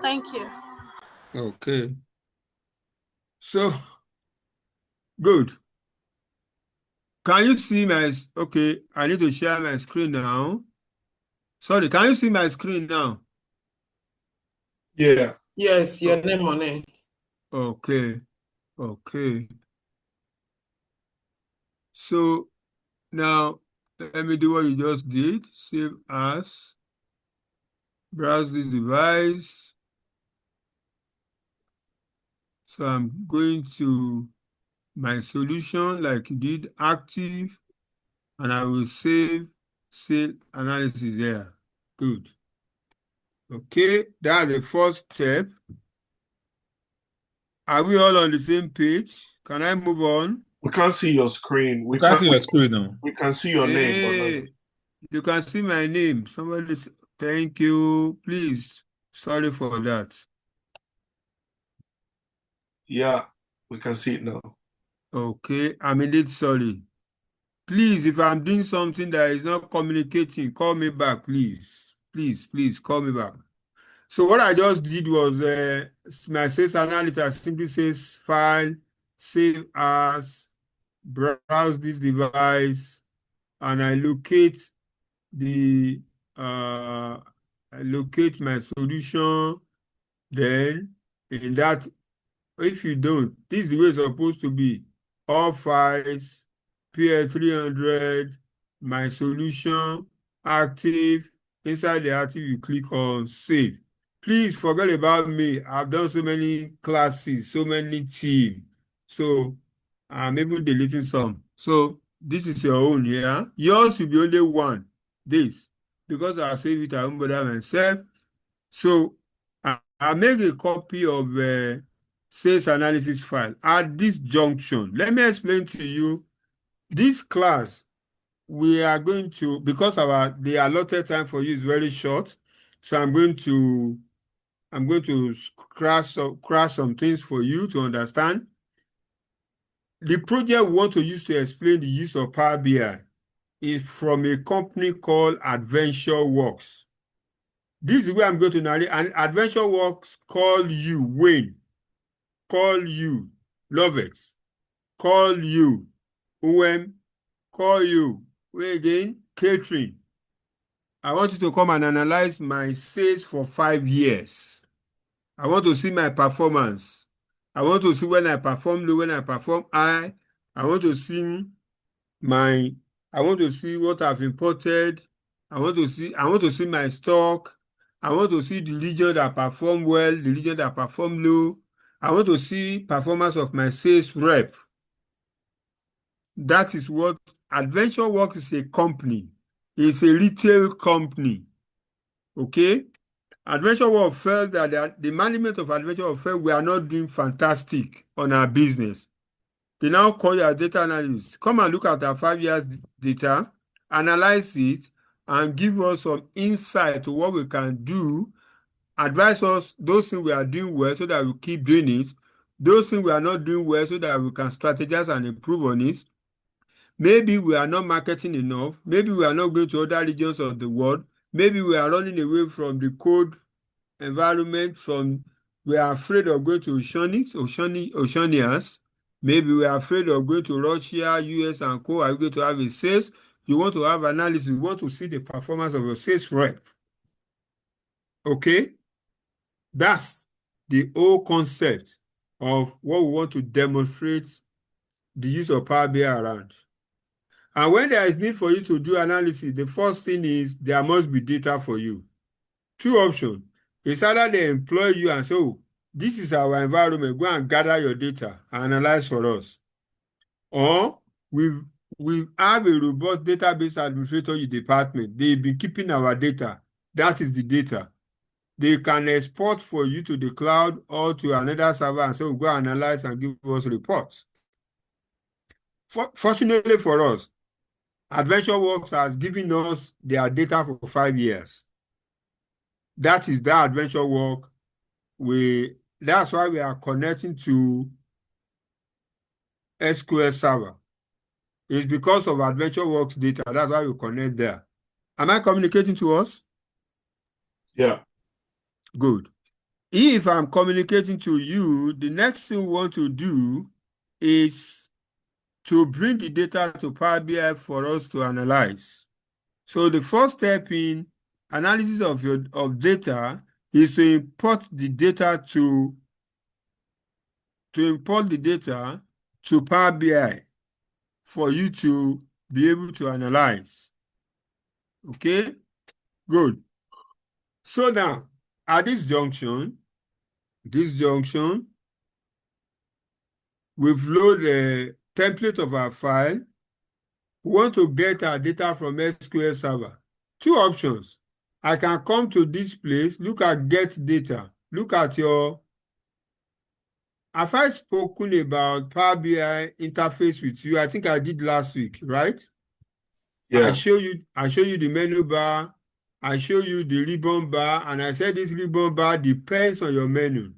Thank you. Okay. So, good. Can you see my... Okay, I need to share my screen now. Sorry, can you see my screen now? Yeah. Yes, your name on it. Okay. So, now, let me do what you just did. Save as. Browse this device. So, I'm going to my solution like you did, active, and I will save analysis there. Good. Okay, that's the first step. Are we all on the same page? Can I move on? We can't see your screen. We can't see your screen now. We can see your name, but not... You can see my name. Somebody, thank you. Please, sorry for that. Yeah, we can see it now. Okay, I'm indeed sorry. Please, if I'm doing something that is not communicating, call me back, please. Please, call me back. So what I just did was my sales analysis simply says file, save as, browse this device, and I locate my solution. Then in that, if you don't, this is the way it's supposed to be. All files, PL300, my solution, active. Inside the active, you click on save. Please forget about me. I've done so many classes, so many teams. So I'm even deleting some. So this is your own, yeah? Yours will be only one. This. Because I'll save it, I won't bother myself. So I'll make a copy of sales analysis file at this junction. Let me explain to you. This class, we are going to, because the allotted time for you is very short, so I'm going to crash some things for you to understand. The project we want to use to explain the use of Power BI is from a company called AdventureWorks. This is where I'm going to narrate. And AdventureWorks call you Wayne, call you Lovett, call you call you again Catherine. I want you to come and analyze my sales for 5 years. I want to see my performance. I want to see when I perform low, when I perform high. I want to see what I've imported. I want to see my stock. I want to see the region that perform well, the region that perform low. I want to see performance of my sales rep. That is what AdventureWorks is, a company. It's a retail company. Okay? AdventureWorks felt that the management of AdventureWorks felt we are not doing fantastic on our business. They now call your data analysts. Come and look at our 5 years data, analyze it, and give us some insight to what we can do. Advise us those things we are doing well so that we keep doing it. Those things we are not doing well so that we can strategize and improve on it. Maybe we are not marketing enough. Maybe we are not going to other regions of the world. Maybe we are running away from the code environment. We are afraid of going to Oceanias. Maybe we are afraid of going to Russia, US, and co. Are you going to have a sales? You want to have analysis. You want to see the performance of your sales rep. Okay? That's the whole concept of what we want to demonstrate the use of Power BI around. And when there is need for you to do analysis, the first thing is there must be data for you. Two options. It's either they employ you and say, oh, this is our environment, go and gather your data and analyze for us. Or we have a robust database administrator in the department. They've been keeping our data. That is the data. They can export for you to the cloud or to another server and say, go analyze and give us reports. Fortunately for us, AdventureWorks has given us their data for 5 years. That is that AdventureWorks. That's why we are connecting to SQL Server. It's because of AdventureWorks data. That's why we connect there. Am I communicating to us? Yeah. Good. If I'm communicating to you, the next thing we want to do is to bring the data to Power BI for us to analyze. So the first step in analysis of data is to import the data to Power BI for you to be able to analyze. Okay? Good. So now, at this junction, we've loaded a template of our file. We want to get our data from SQL Server. Two options. I can come to this place, look at get data, look at your... Have I spoken about Power BI interface with you? I think I did last week, right? Yeah. I show you the menu bar, I show you the ribbon bar, and I said this ribbon bar depends on your menu.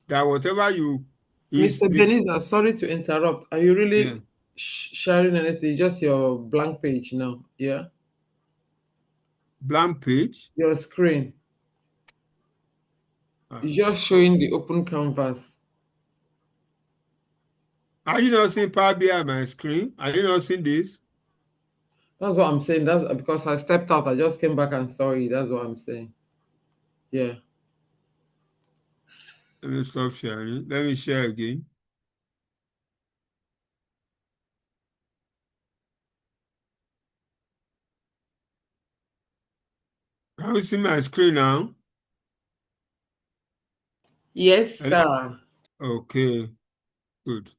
That whatever you... Mr. Beniza, sorry to interrupt. Are you really sharing anything? Just your blank page now, yeah? Blank page? Your screen. It's just showing the open canvas. Are you not seeing Power BI on my screen? Are you not seeing this? That's what I'm saying. That's because I stepped out. I just came back and saw it. That's what I'm saying. Yeah. Let me stop sharing. Let me share again. Can you see my screen now? Yes, sir. Okay, good.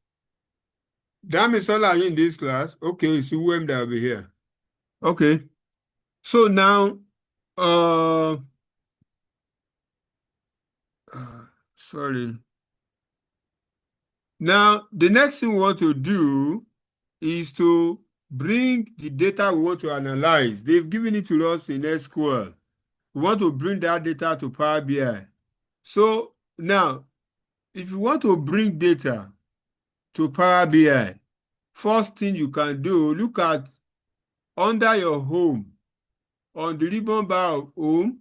Damisola, are you in this class? Okay, it's UM that will be here. Okay. So now, sorry. Now, the next thing we want to do is to bring the data we want to analyze. They've given it to us in SQL. We want to bring that data to Power BI. So now, if you want to bring data to Power BI, first thing you can do, look at under your home, on the ribbon bar of home,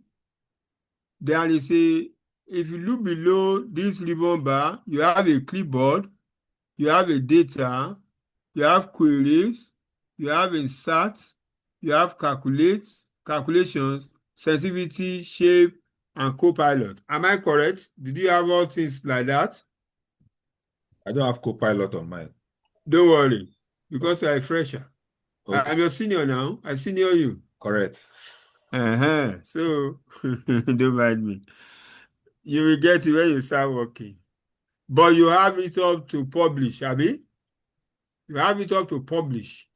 there is if you look below this ribbon bar, you have a clipboard, you have a data, you have queries, you have insert, you have calculations, sensitivity, shape, and Copilot. Am I correct? Did you have all things like that? I don't have Copilot on mine. Don't worry, because you're a fresher. Okay. I'm your senior now. I senior you. Correct. So, don't mind me. You will get it when you start working. But you have it up to publish, Abi? You have it up to publish.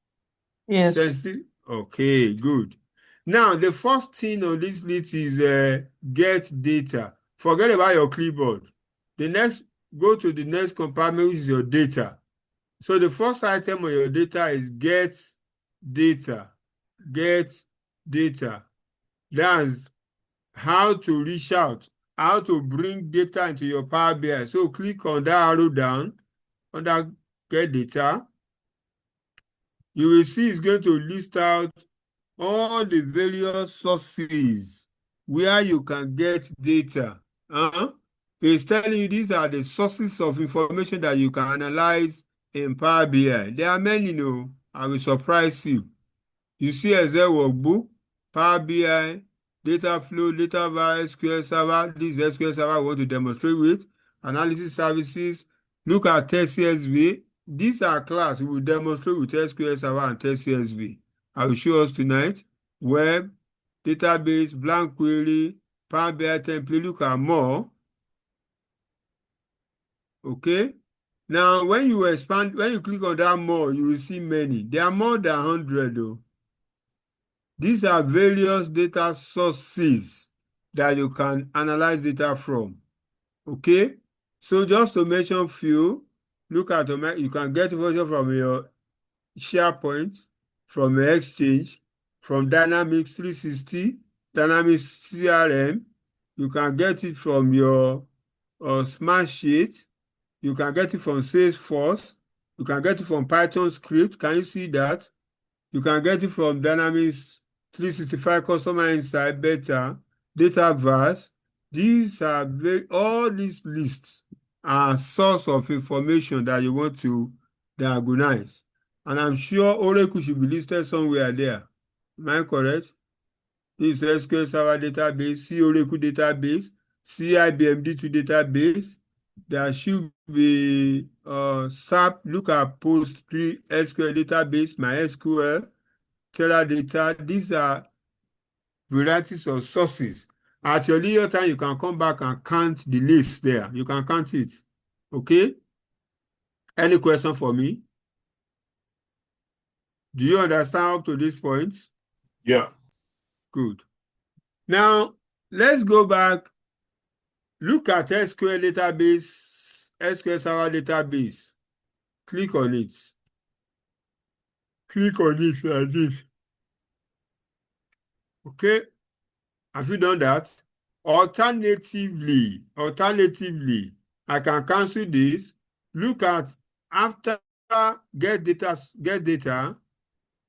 Yes. Okay, good. Now, the first thing on this list is get data. Forget about your clipboard. Go to the next compartment, which is your data. So the first item on your data is get data. Get data. That's how to reach out, how to bring data into your Power BI. So click on that arrow down under get data. You will see it's going to list out all the various sources where you can get data. It's telling you these are the sources of information that you can analyze in Power BI. There are many, I will surprise you. You see Excel workbook, Power BI, data flow, data via SQL Server. This is SQL Server I want to demonstrate with. Analysis services. Look at test CSV. these are class we will demonstrate with SQL Server and test CSV. I will show us tonight web, database, blank query, Power BI template. Look at more. Okay. Now, when you click on that more, you will see many. There are more than 100 though. These are various data sources that you can analyze data from. Okay. So just to mention few, look at you can get information from your SharePoint, from your Exchange, from Dynamics 360, Dynamics CRM. You can get it from your Smartsheet. You can get it from Salesforce. You can get it from Python script. Can you see that? You can get it from Dynamics 365 Customer Insight, Beta, Dataverse. These are all these lists are source of information that you want to diagnose. And I'm sure Oracle should be listed somewhere there. Am I correct? This is SQL Server database, C Oracle database, C IBM D2 database. There should be SAP, look at PostgreSQL database, MySQL, Teradata. These are varieties of sources. At your leisure time, you can come back and count the list there. You can count it. Okay? Any question for me? Do you understand up to this point? Yeah. Good. Now, let's go back. Look at SQL database, SQL Server database. Click on it. Click on it like this. Okay? Have you done that? Alternatively, I can cancel this. Look at after get data,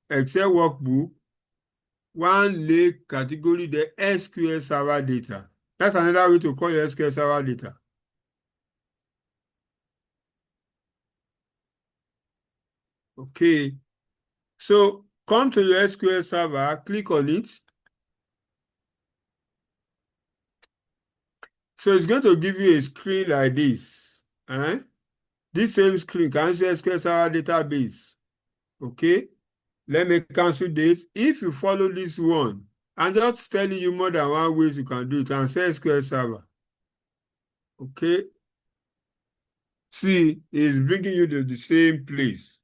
Excel workbook, one lake category, the SQL Server data. That's another way to call your SQL Server data. Okay. So come to your SQL Server, click on it. So it's going to give you a screen like this. This same screen, can you see SQL Server database? Okay. Let me cancel this. If you follow this one, I'm just telling you more than one ways you can do it and say SQL Server. Okay. See, it's bringing you to the same place.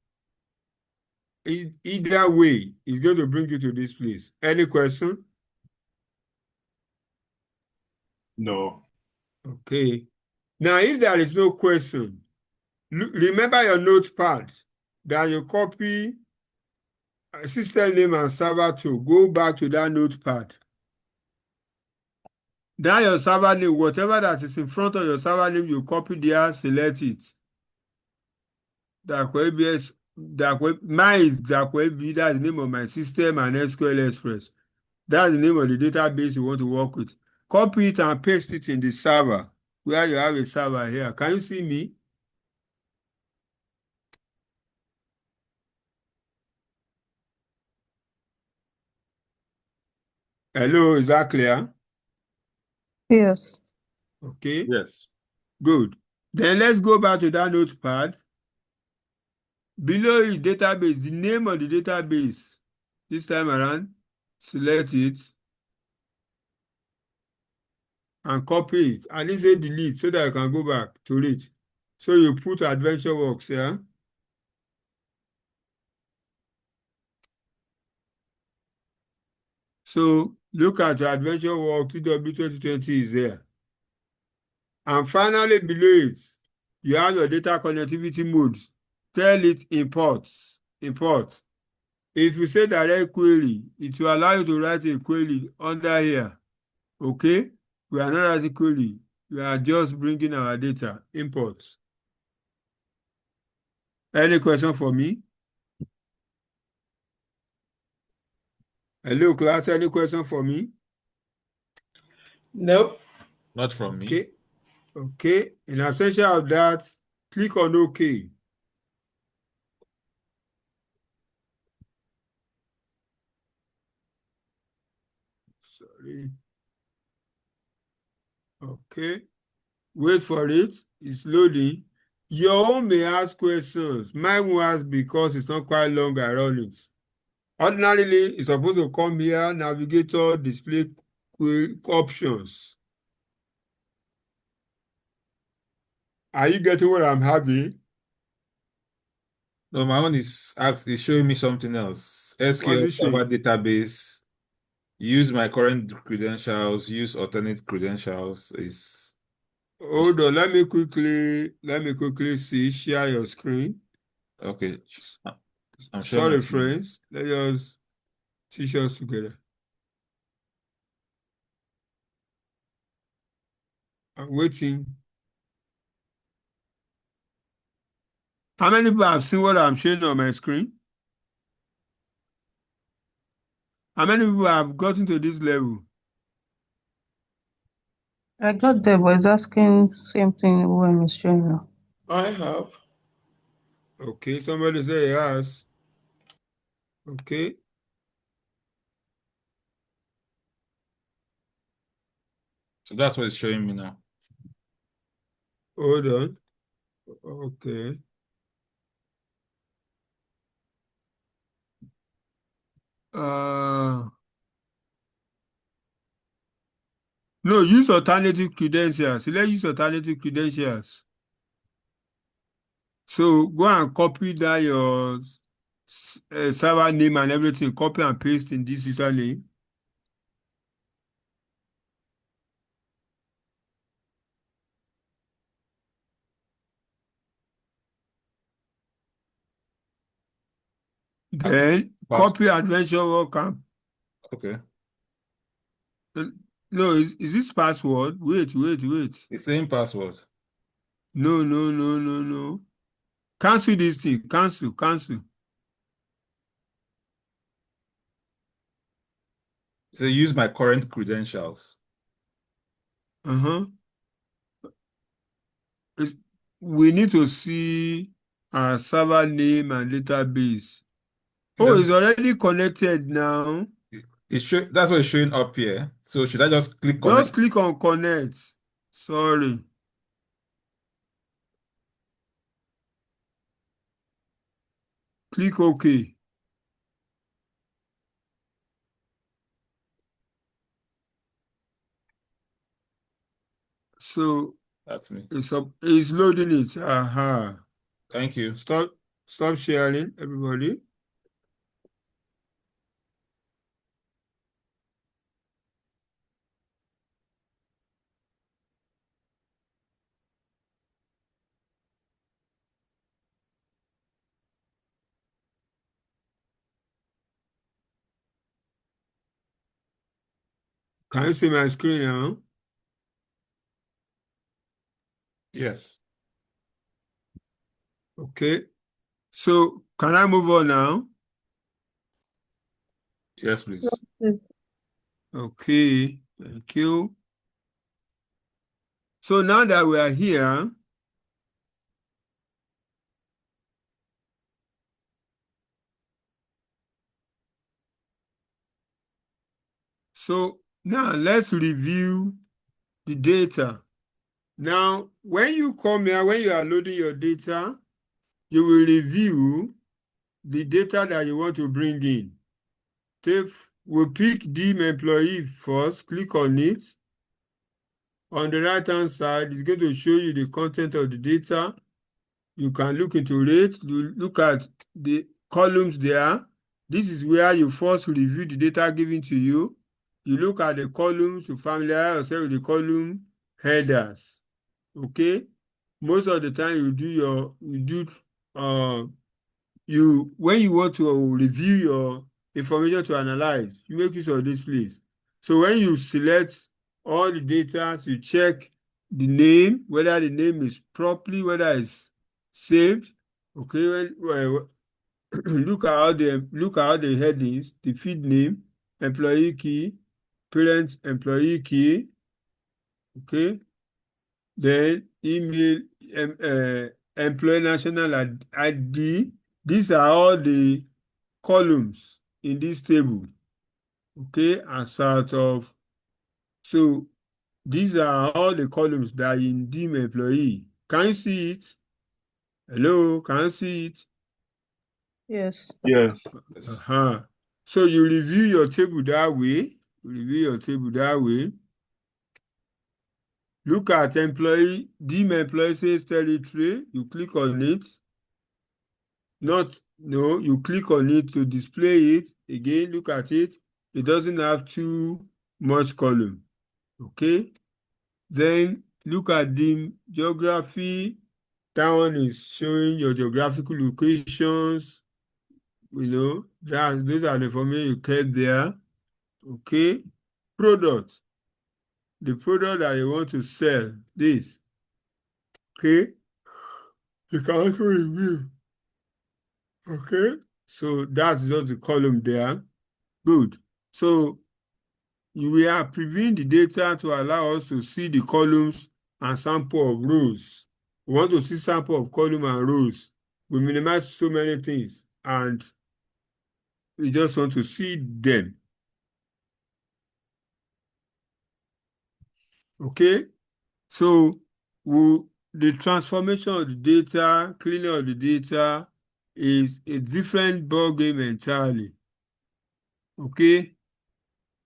Either way, it's going to bring you to this place. Any question? No. Okay. Now, if there is no question, remember your notepad that you copy system name and server to go back to that notepad. That your server name, whatever that is in front of your server name, you copy there, select it. Mine is DAQUB, that's the name of my system, and SQL Express. That's the name of the database you want to work with. Copy it and paste it in the server, where you have a server here. Can you see me? Hello, is that clear? Yes. Okay. Yes. Good. Then let's go back to that notepad. Below is database, the name of the database. This time around, select it and copy it. And say delete so that I can go back to it. So you put AdventureWorks here. Yeah? So look at your AdventureWorks TW 2020 is there. And finally below it, you have your data connectivity modes. Tell it import. If you say direct query, it will allow you to write a query under here. Okay? We are not writing query. We are just bringing our data, imports. Any question for me? Hello, class. Any question for me? Nope. Not from Okay. me. Okay. In absence of that, click on OK. Sorry. Okay. Wait for it. It's loading. Your own may ask questions. Mine will ask because it's not quite long, I run it. Ordinarily, it's supposed to come here, navigator, display options. Are you getting what I'm having? No, my own is showing me something else. What's SQL it Server showing? database. Use my current credentials. Use alternate credentials. Hold on, let me quickly see. Share your screen. Okay. I'm sharing my Sorry, screen. friends. Let us teach us together. I'm waiting. How many people have seen what I'm showing on my screen? How many people have gotten to this level? I got there, but it's asking same thing when it's showing now. I have. Okay, somebody say yes. Okay. So that's what it's showing me now. Hold on. Okay. No, use alternative credentials. Let's use alternative credentials. So go and copy that your server name and everything. Copy and paste in this username. Then copy adventure worker. Okay. No, is this password? Wait. It's same password. No. Cancel this thing. Cancel. So use my current credentials. We need to see our server name and database. Oh, it's already connected now. That's what it's showing up here. So should I just click connect? Just click on connect. Sorry. Click OK. So that's me. It's loading it. Aha. Thank you. Stop sharing, everybody. Can you see my screen now? Yes. Okay. So can I move on now? Yes, please. Okay. Thank you. So now that we are here, so now let's review the data. Now, when you come here, when you are loading your data, you will review the data that you want to bring in. We'll pick dim employee first, click on it. On the right-hand side, it's going to show you the content of the data. You can look into it. You look at the columns there. This is where you first review the data given to you. You look at the columns to familiarize yourself with the column headers. Okay? Most of the time when you want to review your information to analyze, you make use of this place. So when you select all the data, you check the name, whether the name is properly, whether it's saved. Okay, look at all the headings, the feed name, employee key, parent employee key. Okay, then email, employee national ID. These are all the columns in this table. Okay, and sort of. So these are all the columns that are in dim employee. Can you see it? Hello, can you see it? Yes. Yeah. So you review your table that way. Look at employee, dim employee sales territory. You click on it. You click on it to display it. Again, look at it. It doesn't have too much column. Okay. Then look at the geography. That one is showing your geographical locations. Those are the information you kept there. Okay. Product. The product that you want to sell. This. Okay. You can also review. Okay. So that's just the column there. Good. So we are previewing the data to allow us to see the columns and sample of rows. We want to see sample of column and rows. We minimize so many things and we just want to see them. Okay? So the transformation of the data, cleaning of the data is a different ballgame entirely. Okay?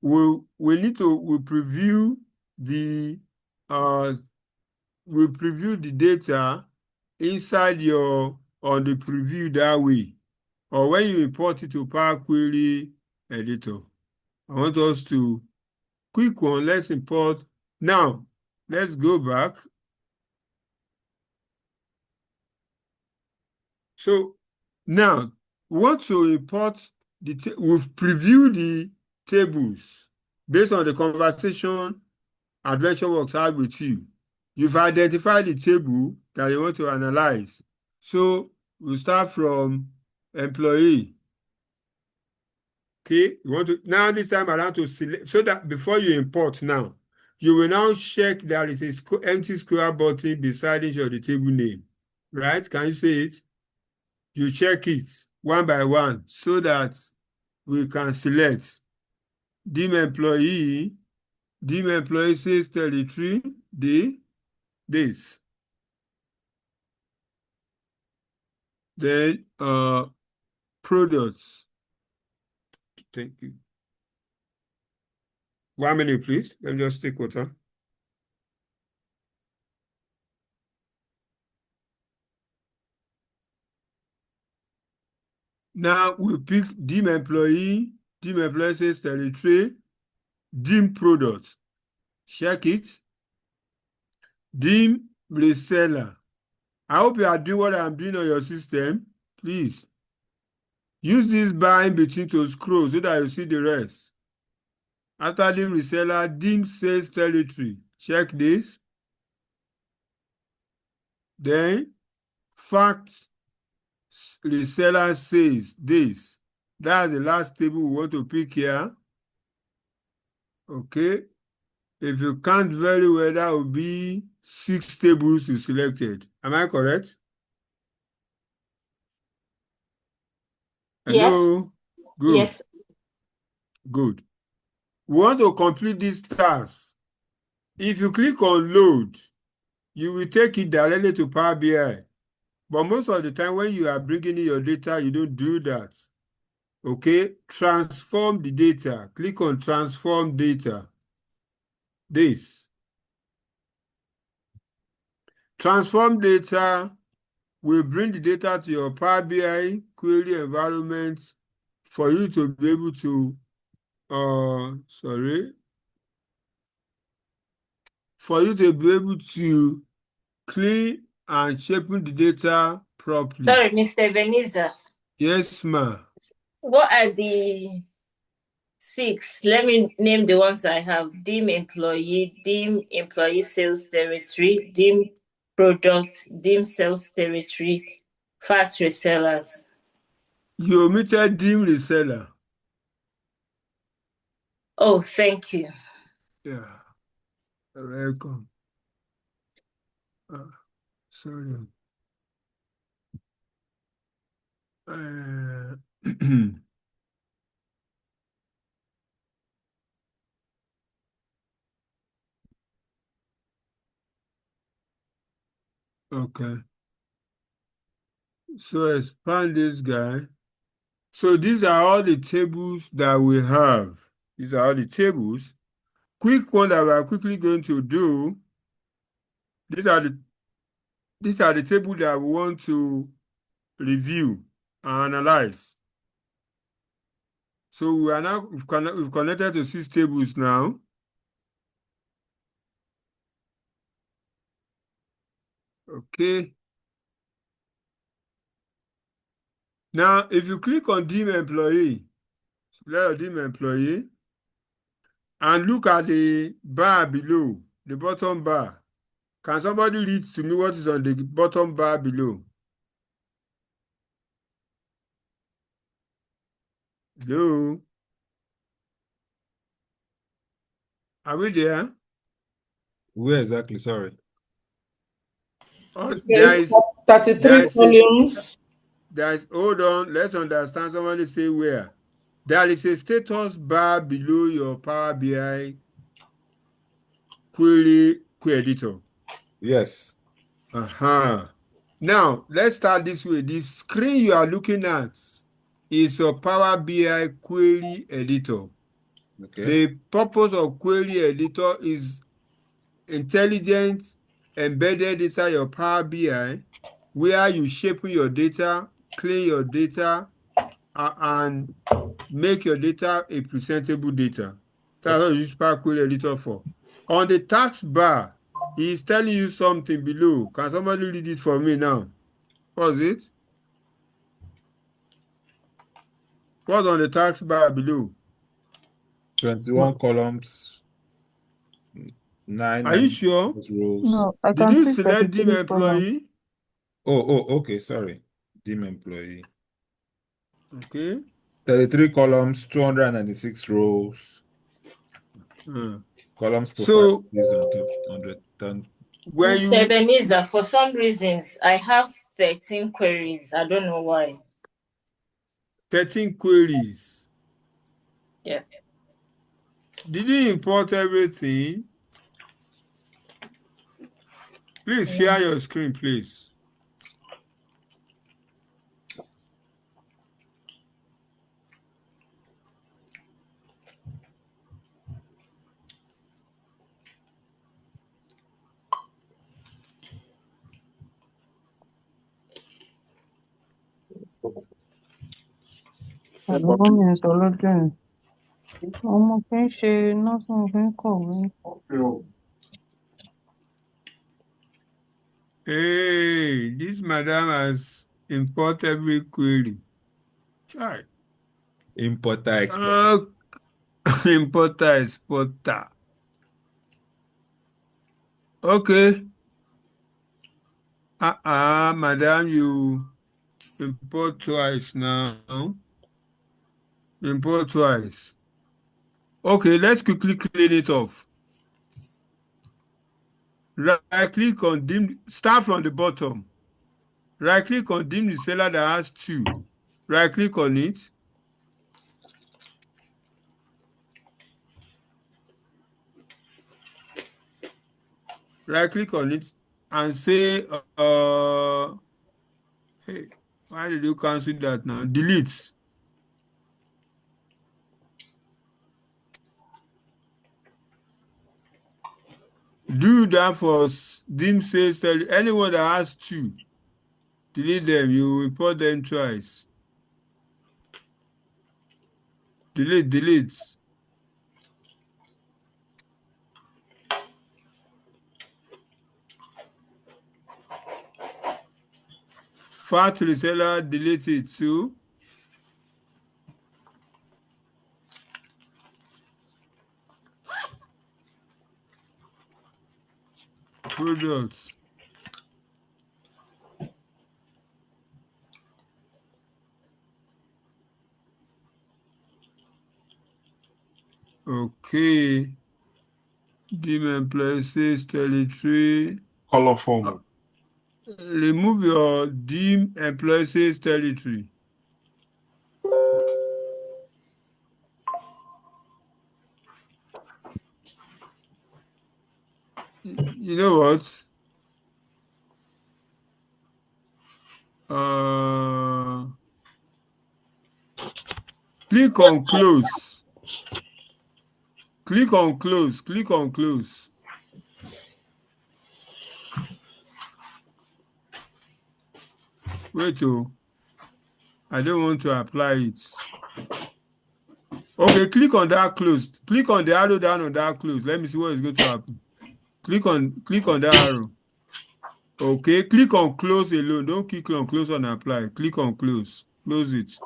We need to preview the data inside on the preview that way, or when you import it to Power Query Editor. I want us to quick one. Let's import now. Let's go back. So now we want to import we've previewed the tables based on the conversation AdventureWorks had with you. You've identified the table that you want to analyze. So we'll start from employee. Okay, you want to now this time around to select so that before you import now, you will now check there is a empty square button beside each of the table name. Right? Can you see it? You check it one by one so that we can select dim employee sales territory, this. Then products. Thank you. 1 minute, please. Let me just take water. Now we pick dim employee sales territory, dim products. Check it. Dim reseller. I hope you are doing what I'm doing on your system. Please use this bar in between to scroll so that you see the rest. After dim reseller, dim sales territory. Check this. Then fact reseller says this. That's the last table we want to pick here. Okay. If you count very well, that will be 6 tables you selected. Am I correct? Yes. Hello? Good. Yes. Good. We want to complete this task. If you click on load, you will take it directly to Power BI. But most of the time when you are bringing in your data, you don't do that. Okay? Transform the data. Click on transform data. This. Transform data will bring the data to your Power BI query environment for you to be able to, for you to be able to clean and shape the data properly. Sorry, Mr. Ebenezer. Yes, ma'am. What are the 6? Let me name the ones I have. Dim employee sales territory, dim product, dim sales territory, fact resellers. You omitted dim reseller. Oh, thank you. Yeah. You're welcome. Sorry. Okay. So expand this guy. So these are all the tables that we have. These are all the tables. Quick one that we are quickly going to do. These are the tables that we want to review and analyze. So we are now we've connected to 6 tables now. Okay. Now, if you click on dim employee, select your dim employee, and look at the bar below, the bottom bar. Can somebody read to me what is on the bottom bar below? Hello? Are we there? Where exactly? Sorry. Oh, It says 33 there is columns. hold on, let's understand. Somebody say where. There is a status bar below your Power BI query editor. Yes. Now, let's start this way. The screen you are looking at is your Power BI query editor. Okay. The purpose of query editor is intelligent embedded inside your Power BI, where you shape your data, clean your data, and make your data a presentable data. That's what you use Power Query Editor for. On the task bar, he's telling you something below. Can somebody read it for me now? What's it? What's on the task bar below? 21 columns, 9 Are you sure? rows. No, I Did can you see select dim 33 columns. employee? Okay, sorry. Dim employee. Okay. 33 columns, 296 rows. Columns profile So based on top 110. when Mr. you Ebenezer, for some reasons, I have 13 queries. I don't know why. 13 queries, Yeah. did you import everything? Please share your screen, please. Àbúrò mi ń sọ lọ́jọ́ yẹn. Ọmọ fi ń ṣe nọ́ọ̀sì fi ń kọ̀wé. Hey, this madam has import every query. Chai. Importer, exporter. Importer, exporter. Okay. Madam, you import twice now. Import twice. Okay, let's quickly clean it off. Right click on dim, start from the bottom. Right click on dim the cellar that has 2. Right click on it. Right click on it and say, hey, why did you cancel that now? Delete. Do that for dim says anyone that has 2. Delete them. You report them twice. Delete. Far to the seller, delete it too. Products. Okay. Dim employee says territory. Color format. Remove your dim employee says territory. You know what? Click on close. Click on close. Click on close. Wait, oh, I don't want to apply it. Okay, click on that close. Click on the arrow down on that close. Let me see what is going to happen. Click on that arrow. Okay, click on close alone. Don't click on close and apply. Click on close. Close it.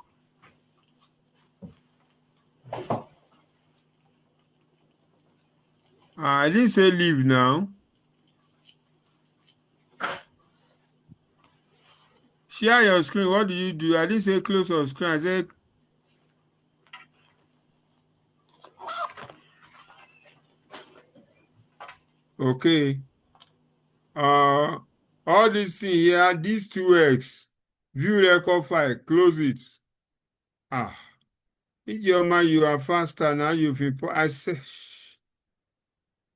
I didn't say leave now. Share your screen. What do you do? I didn't say close your screen. I said okay. All this thing here, these 2x, view record file, close it. Ijeoma, you are faster now. I say,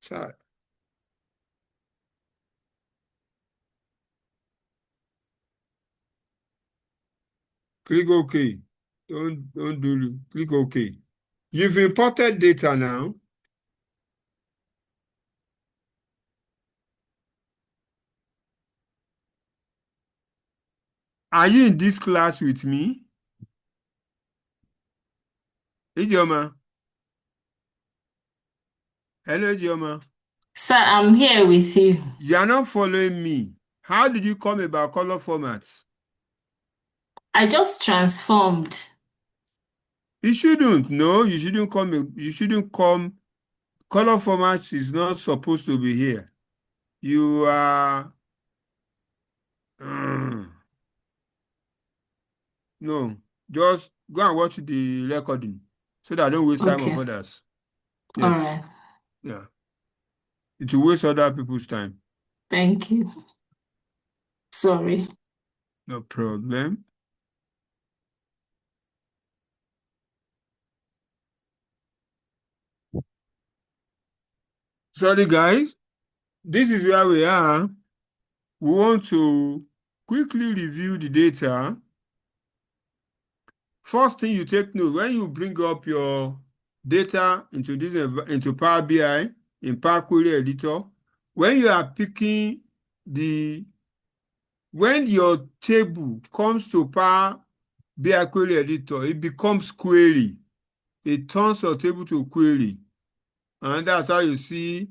child. Click OK. Don't do it. Click OK. You've imported data now. Are you in this class with me? Ijeoma. Hello, Ijeoma. Sir, I'm here with you. You are not following me. How did you come about color formats? I just transformed. You shouldn't. No, you shouldn't come. You shouldn't come. Color formats is not supposed to be here. You are... no, just go and watch the recording so that I don't waste time of others. Yes. All right. Yeah. It will waste other people's time. Thank you. Sorry. No problem. Sorry, guys. This is where we are. We want to quickly review the data. First thing you take note, when you bring up your data into Power BI in Power Query Editor, when you are picking when your table comes to Power BI Query Editor, it becomes query. It turns your table to query. And that's how you see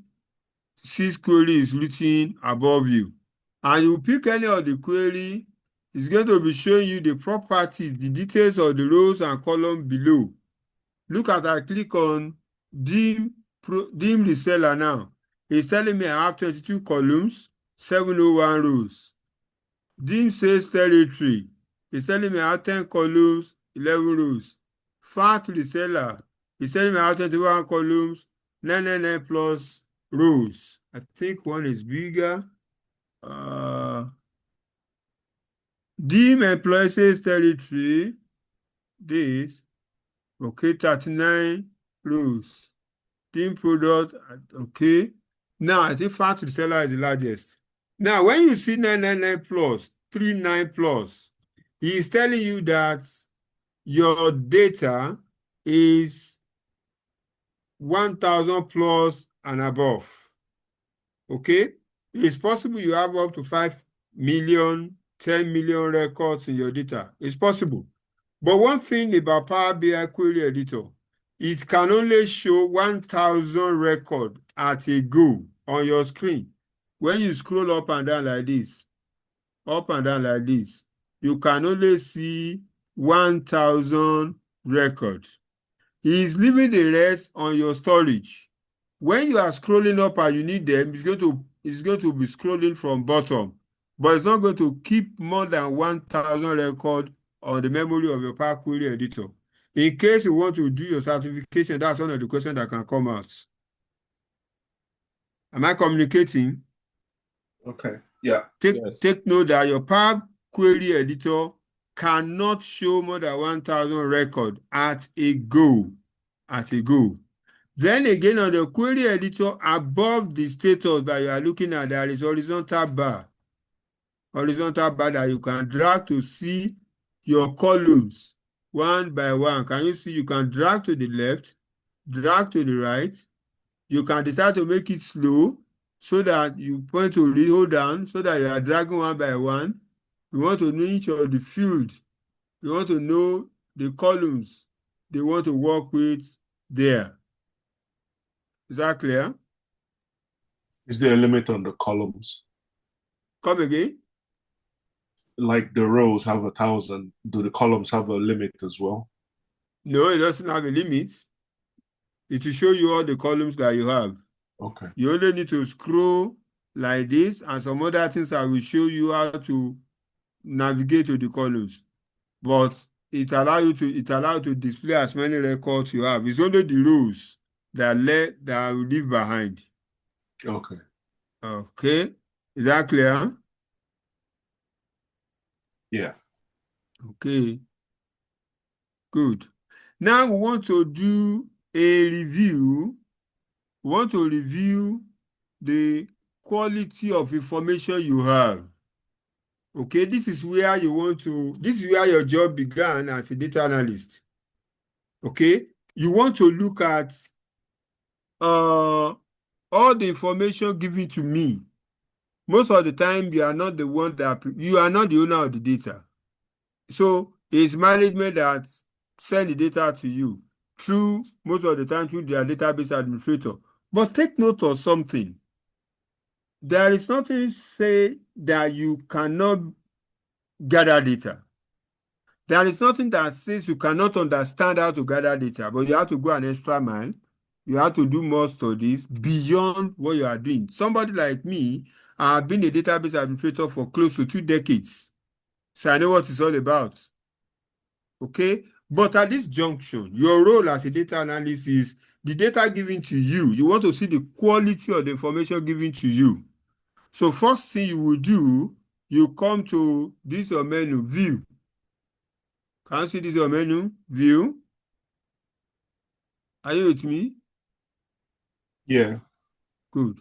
6 queries written above you. And you pick any of the query, it's going to be showing you the properties, the details of the rows and columns below. Look at I click on dim reseller now. It's telling me I have 22 columns, 701 rows. Dim sales territory. It's telling me I have 10 columns, 11 rows. Fat reseller. It's telling me I have 21 columns, 999 plus rows. I think one is bigger. Dim employee sales territory. This. Okay, 39 rows. Dim product. Okay. Now I think fat reseller is the largest. Now, when you see 999 plus, 39 plus, he is telling you that your data is 1,000 plus and above. Okay? It's possible you have up to 5 million, 10 million records in your data. It's possible. But one thing about Power BI Query Editor, it can only show 1,000 records at a go on your screen. When you scroll up and down like this, you can only see 1,000 records. He is leaving the rest on your storage. When you are scrolling up and you need them, it's going to be scrolling from bottom, but it's not going to keep more than 1,000 records on the memory of your Power Query Editor. In case you want to do your certification, that's one of the questions that can come out. Am I communicating? Okay. Yeah. Take note that your Power Query Editor cannot show more than 1,000 records at a go. Then again, on the Query Editor, above the status that you are looking at, there is horizontal bar. horizontal bar that you can drag to see your columns one by one. Can you see? You can drag to the left, drag to the right. You can decide to make it slow so that you point to hold down so that you are dragging one by one. You want to know each of the field. You want to know the columns they want to work with there. Is that clear? Is there a limit on the columns? Come again? Like the rows have 1,000, do the columns have a limit as well? No, it doesn't have a limit. It will show you all the columns that you have. Okay. You only need to scroll like this, and some other things I will show you how to navigate to the columns. But it allows you to display as many records you have. It's only the rows that will leave behind. Okay. Okay. Is that clear? Yeah. Okay. Good. Now we want to do a review. We want to review the quality of information you have. Okay, this is where your job began as a data analyst. Okay, you want to look at all the information given to me. Most of the time, you are not the owner of the data. So it's management that send the data to you most of the time through their database administrator. But take note of something. There is nothing say that you cannot gather data. There is nothing that says you cannot understand how to gather data, but you have to go an extra mile. You have to do more studies beyond what you are doing. Somebody like me, I have been a database administrator for close to 2 decades. So I know what it's all about. Okay? But at this junction, your role as a data analyst is the data given to you. You want to see the quality of the information given to you. So first thing you will do, you come to this your menu, view. Can you see this your menu, view? Are you with me? Yeah. Good.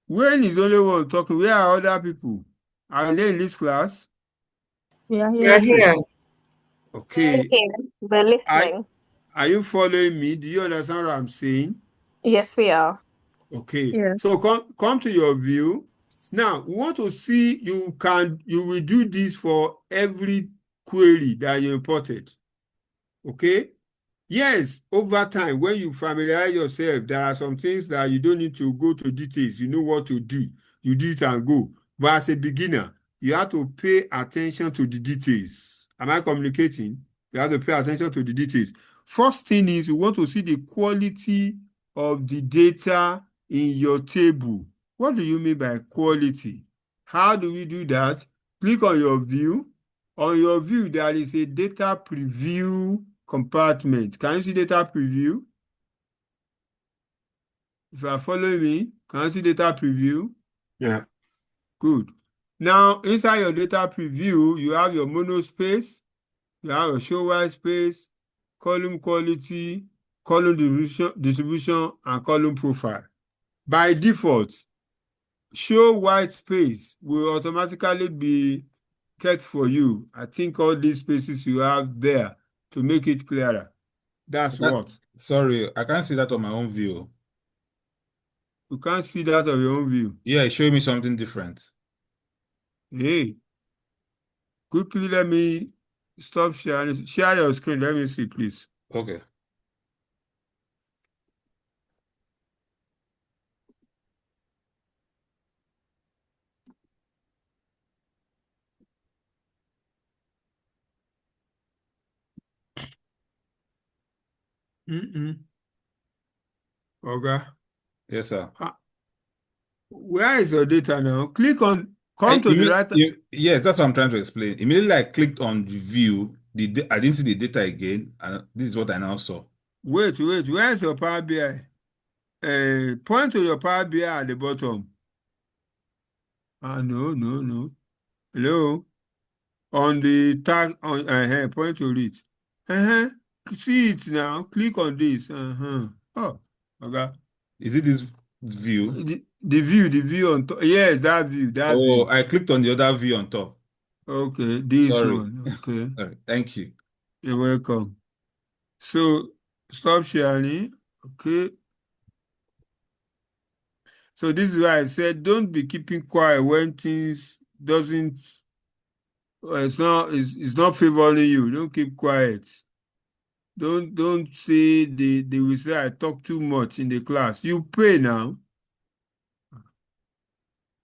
When is only one talking, where are other people? Are they in this class? We are We are here. here. Okay. We're listening. Are you following me? Do you understand what I'm saying? Yes, we are. Okay. Yes. So come to your view. Now, we want to see you will do this for every query that you imported. Okay? Yes, over time, when you familiarize yourself, there are some things that you don't need to go to details. You know what to do. You do it and go. But as a beginner, you have to pay attention to the details. Am I communicating? You have to pay attention to the details. First thing is you want to see the quality of the data in your table. What do you mean by quality? How do we do that? Click on your view. On your view, there is a data preview compartment. Can you see data preview? If you are following me, can you see data preview? Yeah. Good. Now, inside your data preview, you have your monospace, you have your show white space, column quality, column distribution, and column profile. By default, show white space will automatically be kept for you. I think all these spaces you have there to make it clearer. That's what. Sorry, I can't see that on my own view. You can't see that of your own view. Yeah, it's showing me something different. Hey, quickly let me stop sharing. Share your screen. Let me see, please. Okay. Okay. Yes, sir. Where is your data now? Come to the right. Yes, that's what I'm trying to explain. Immediately I clicked on the view, I didn't see the data again, and this is what I now saw. Wait. Where is your Power BI? Point to your Power BI at the bottom. No. Hello? On the tag, point to it. See it now. Click on this. Oh, okay. Is it this view? The view on top. Yes, that view, that Oh, view. I clicked on the other view on top. Okay, this Sorry. one. Okay. Sorry. Thank you. You're welcome. So stop sharing. Okay. So this is why I said don't be keeping quiet when things doesn't it's not favoring you. Don't keep quiet. Don't say they will say I talk too much in the class. You pay now.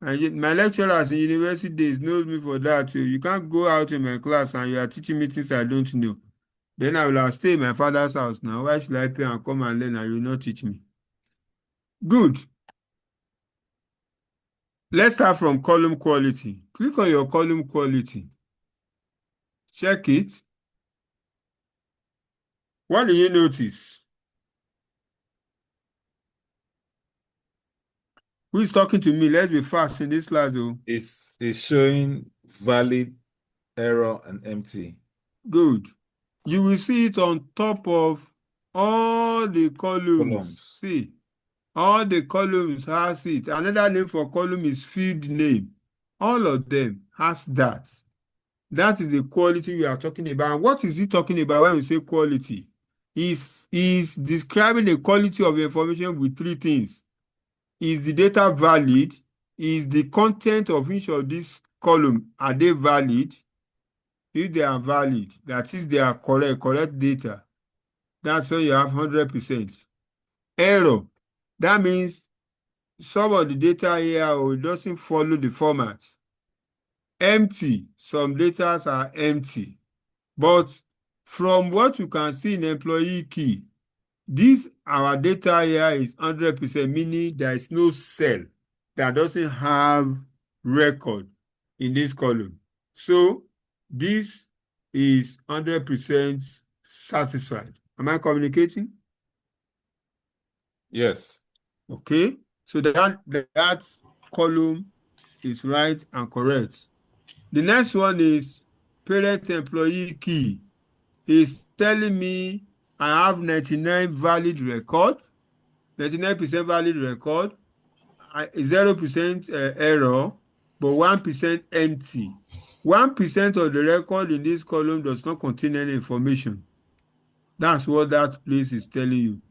And yet my lecturers in university days knows me for that too. You can't go out in my class and you are teaching me things I don't know. Then I will have stay in my father's house now. Why should I pay and come and learn and you will not teach me? Good. Let's start from column quality. Click on your column quality. Check it. What do you notice? Who is talking to me? Let's be fast in this slide, though. It's showing valid, error, and empty. Good. You will see it on top of all the columns. See, all the columns has it. Another name for column is field name. All of them has that. That is the quality we are talking about. And what is he talking about when we say quality? He's describing the quality of information with three things. Is the data valid? Is the content of each of these columns, are they valid? If they are valid, that is, they are correct data, that's when you have 100%. Error, that means some of the data here doesn't follow the format. Empty, some data are empty. But from what you can see in employee key, our data here is 100%, meaning there is no cell that doesn't have record in this column. So this is 100% satisfied. Am I communicating? Yes. Okay. So that column is right and correct. The next one is parent employee key. Is telling me I have 99 valid record, 99% valid record, 0% error, but 1% empty. 1% of the record in this column does not contain any information. That's what that place is telling you.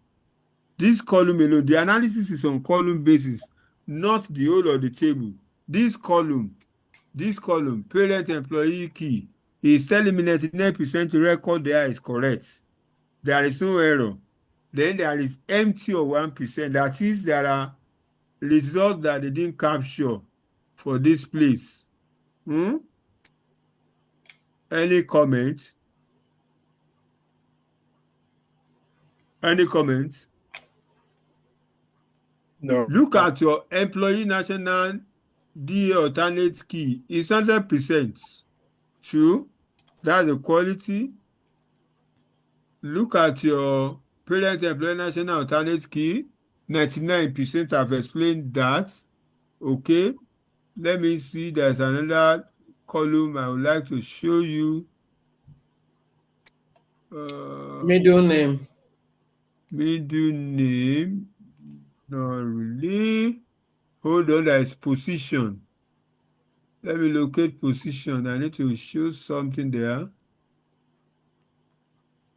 This column alone, the analysis is on column basis, not the whole of the table. This column, parent employee key, is telling me 99% record there is correct. There is no error. Then there is empty of 1%. That is, there are results that they didn't capture for this place. Any comment? Any comments? No. Look at your employee national DA alternate key. It's 100% true. That's the quality. Look at your parent employee national alternate key. 99% have explained that. Okay. Let me see. There's another column I would like to show you. Middle name. Middle name. Not really. Hold on, there is position. Let me locate position. I need to show something there.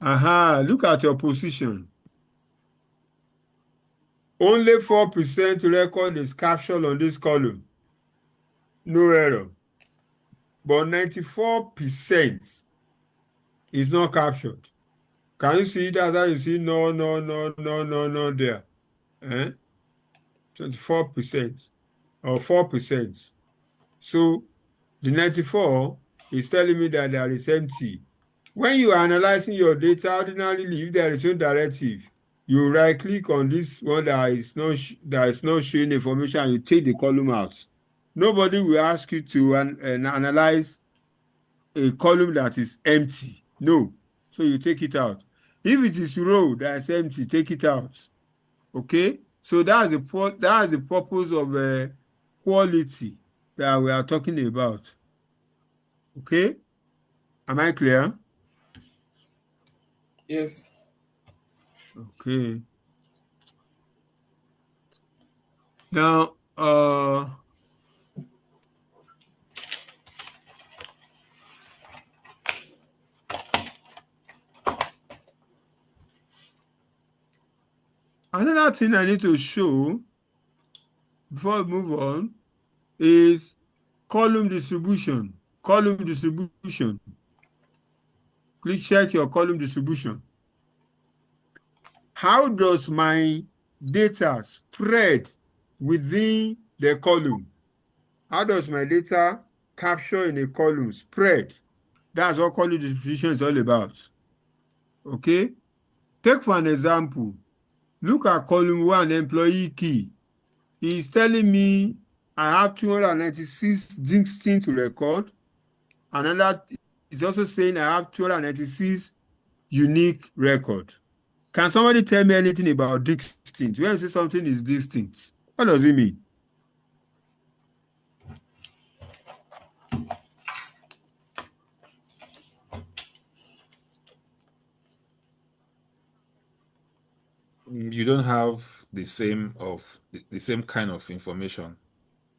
Aha, look at your position. Only 4% record is captured on this column. No error. But 94% is not captured. Can you see that? You see no there. 24% or 4%. So the 94 is telling me that there is empty. When you are analyzing your data, ordinarily, if there is no directive, you right click on this one that is not showing information and you take the column out. Nobody will ask you to analyze a column that is empty. No. So you take it out. If it is row that is empty, take it out. Okay? So that's the purpose of quality that we are talking about. Okay? Am I clear? Yes. Okay. Now, another thing I need to show before we move on is column distribution. Column distribution. Please check your column distribution. How does my data spread within the column? How does my data capture in a column spread? That's what column distribution is all about. Okay? Take for an example, look at column 1, employee key. It's telling me I have 296 distinct to record. Another is also saying I have 296 unique record. Can somebody tell me anything about distinct? When you say something is distinct, what does it mean? You don't have the same kind of information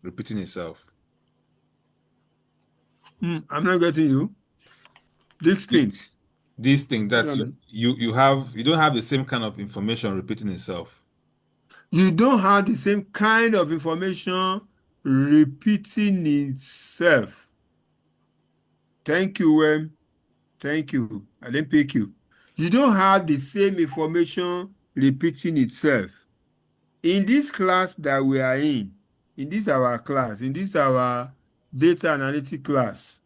repeating itself. I'm not getting you. Distinct. This thing that you don't have the same kind of information repeating itself. You don't have the same kind of information repeating itself. Thank you, Wem. Thank you. I didn't pick you. You don't have the same information repeating itself. In this class that we are in this our class, in this our data analytics class,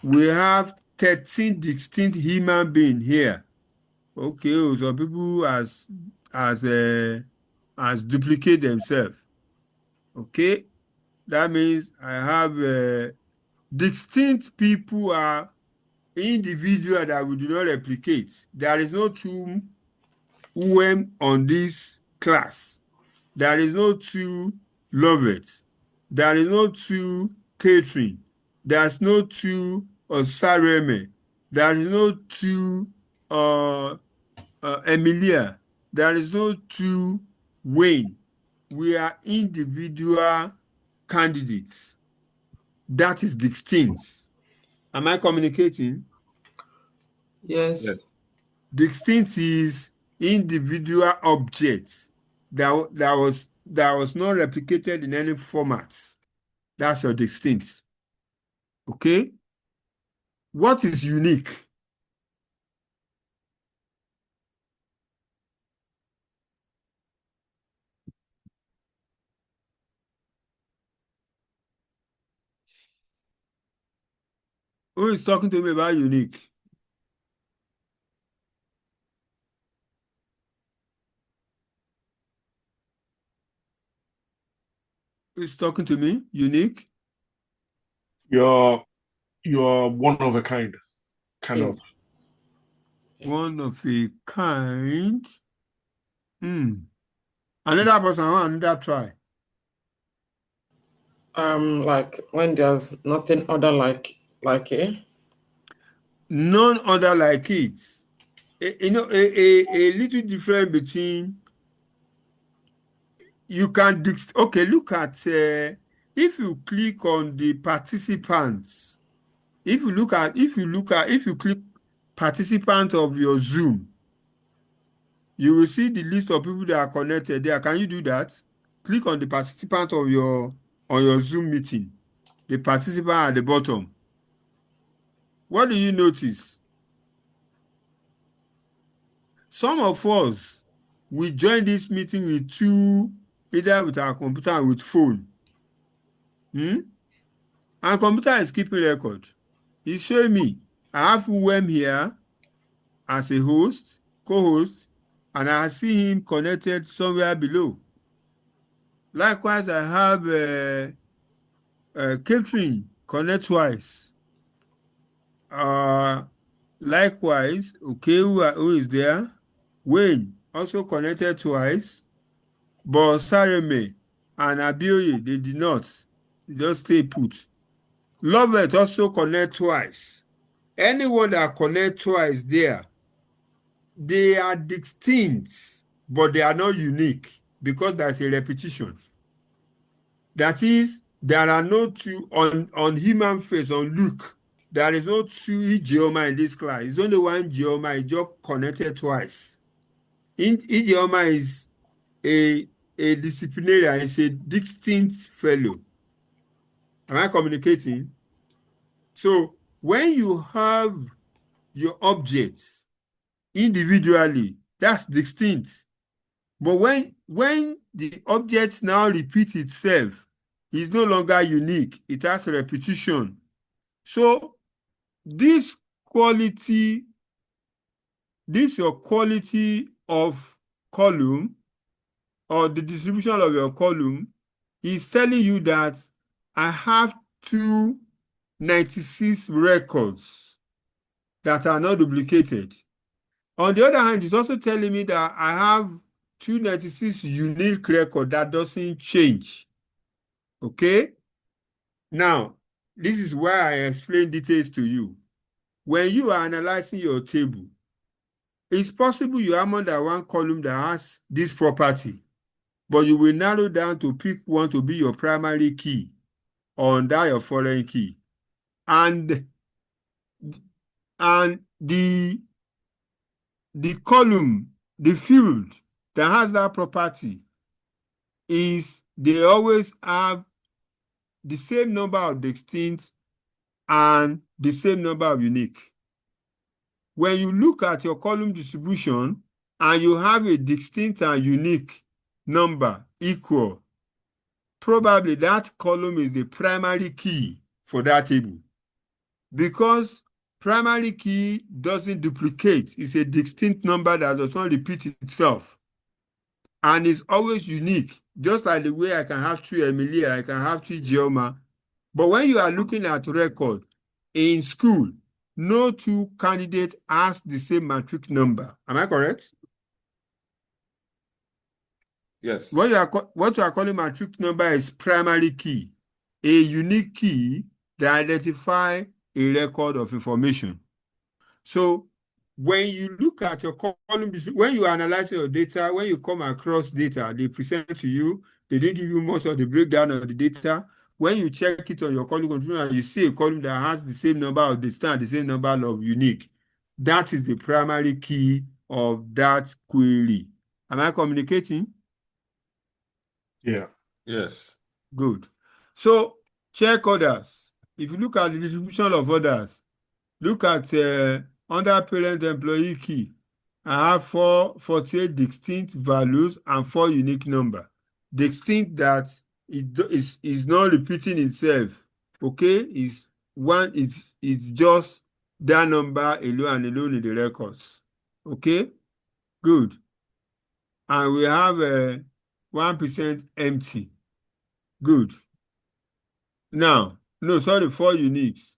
we have 13 distinct human beings here. Okay, some people as duplicate themselves. Okay, that means I have distinct people are individual that we do not replicate. There is no two UM on this class. There is no two Lovett. There is no two Catherine. There's no two Osareme. There is no two Emilia. There is no two Wayne. We are individual candidates. That is distinct. Am I communicating? Yes. Distinct is individual objects that was not replicated in any format. That's your distinct. Okay? What is unique? Who is talking to me about unique? Who is talking to me? Unique? You're one of a kind. Kind of. One of a kind. Another person, another try. Like when there's nothing other like it. None other like it. A little difference between you can okay, look at if you click on the participants, if you click participant of your Zoom, you will see the list of people that are connected there. Can you do that? Click on the participant of your Zoom meeting, the participant at the bottom. What do you notice? Some of us, we join this meeting with either with our computer or with phone. Our computer is keeping record. It's showing me I have Wem here as a host, co-host, and I see him connected somewhere below. Likewise, I have Catherine connect twice. Likewise, okay, who is there? Wayne also connected twice, but Sareme and Abioye, they did not. They just stay put. Lovett also connect twice. Anyone that connect twice there, they are distinct, but they are not unique because there's a repetition. That is, there are no two on human face, on look. There is no two 𝐂𝐎𝐍𝐍𝐄𝐓 in this class. It's only one 𝐂𝐎𝐍𝐼, it's just connected twice. 𝐂𝐎𝐍𝐼 is a disciplinarian, is a distinct fellow. Am I communicating? So when you have your objects individually, that's distinct. But when the object now repeats itself, it's no longer unique. It has repetition. So this your quality of column or the distribution of your column is telling you that I have 296 records that are not duplicated. On the other hand, it's also telling me that I have 296 unique record that doesn't change. Okay? Now, this is why I explain details to you. When you are analyzing your table, it's possible you have more than one column that has this property, but you will narrow down to pick one to be your primary key or under your foreign key. And the column, the field that has that property is they always have the same number of distinct and the same number of unique. When you look at your column distribution and you have a distinct and unique number equal, probably that column is the primary key for that table. Because primary key doesn't duplicate, it's a distinct number that does not repeat itself. And it's always unique, just like the way I can have 2 Emilia, I can have 2 Geoma. But when you are looking at record in school, no two candidates has the same matric number. Am I correct? Yes. What you are calling matric number is primary key, a unique key that identifies a record of information. So when you look at your column, when you analyze your data, when you come across data, they present to you, they didn't give you most of the breakdown of the data. When you check it on your column control and you see a column that has the same number of distinct, the same number of unique, that is the primary key of that query. Am I communicating? Yeah. Yes. Good. So check others. If you look at the distribution of others, look at under parent employee key. I have 48 distinct values and 4 unique numbers. Distinct that it is not repeating itself. Okay, is just that number alone and alone in the records. Okay, good. And we have 1% empty. Good. Now, no, sorry, 4 uniques.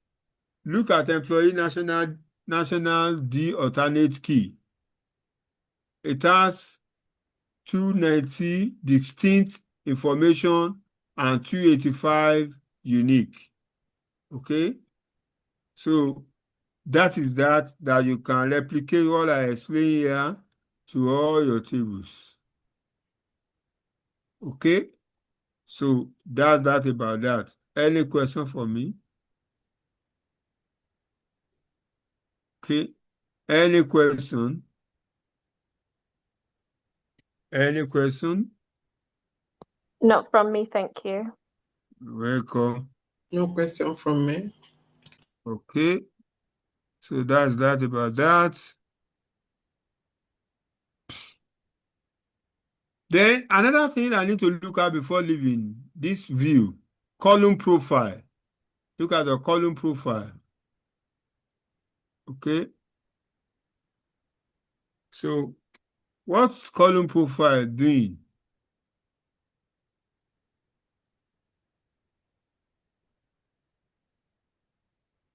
Look at employee national D alternate key. It has 290 distinct information and 285 unique. Okay? So that is that you can replicate what I explained here to all your tables. Okay? So that's that about that. Any question for me? Okay. Any question? Any question? Not from me, thank you. Welcome. No question from me. Okay. So that's that about that. Then another thing I need to look at before leaving this view, column profile. Look at the column profile. Okay. So what's column profile doing?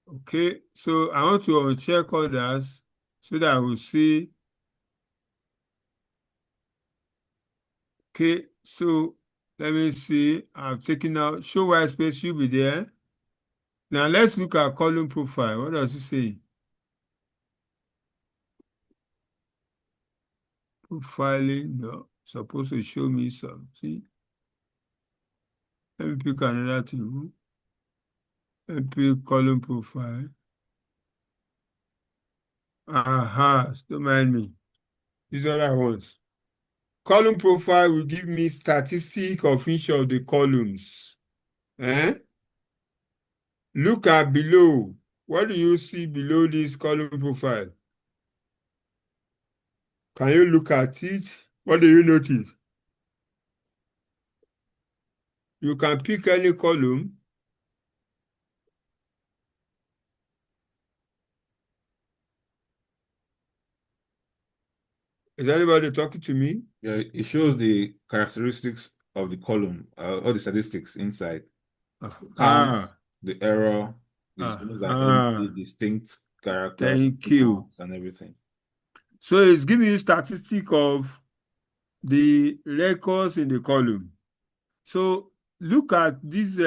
Okay, so I want to uncheck others so that I will see. Okay, so let me see. I've taken out show white space, should be there. Now let's look at column profile. What does it say? Profiling, no, supposed to show me some. See? Let me pick another thing. Let me pick column profile. Aha, don't mind me. This is what I want. Column profile will give me statistic of each of the columns. Look at below. What do you see below this column profile? Can you look at it? What do you notice? You can pick any column. Is anybody talking to me? Yeah, it shows the characteristics of the column, all the statistics inside. Count, the error, the distinct character, thank you, and everything. So it's giving you statistic of the records in the column. So look at this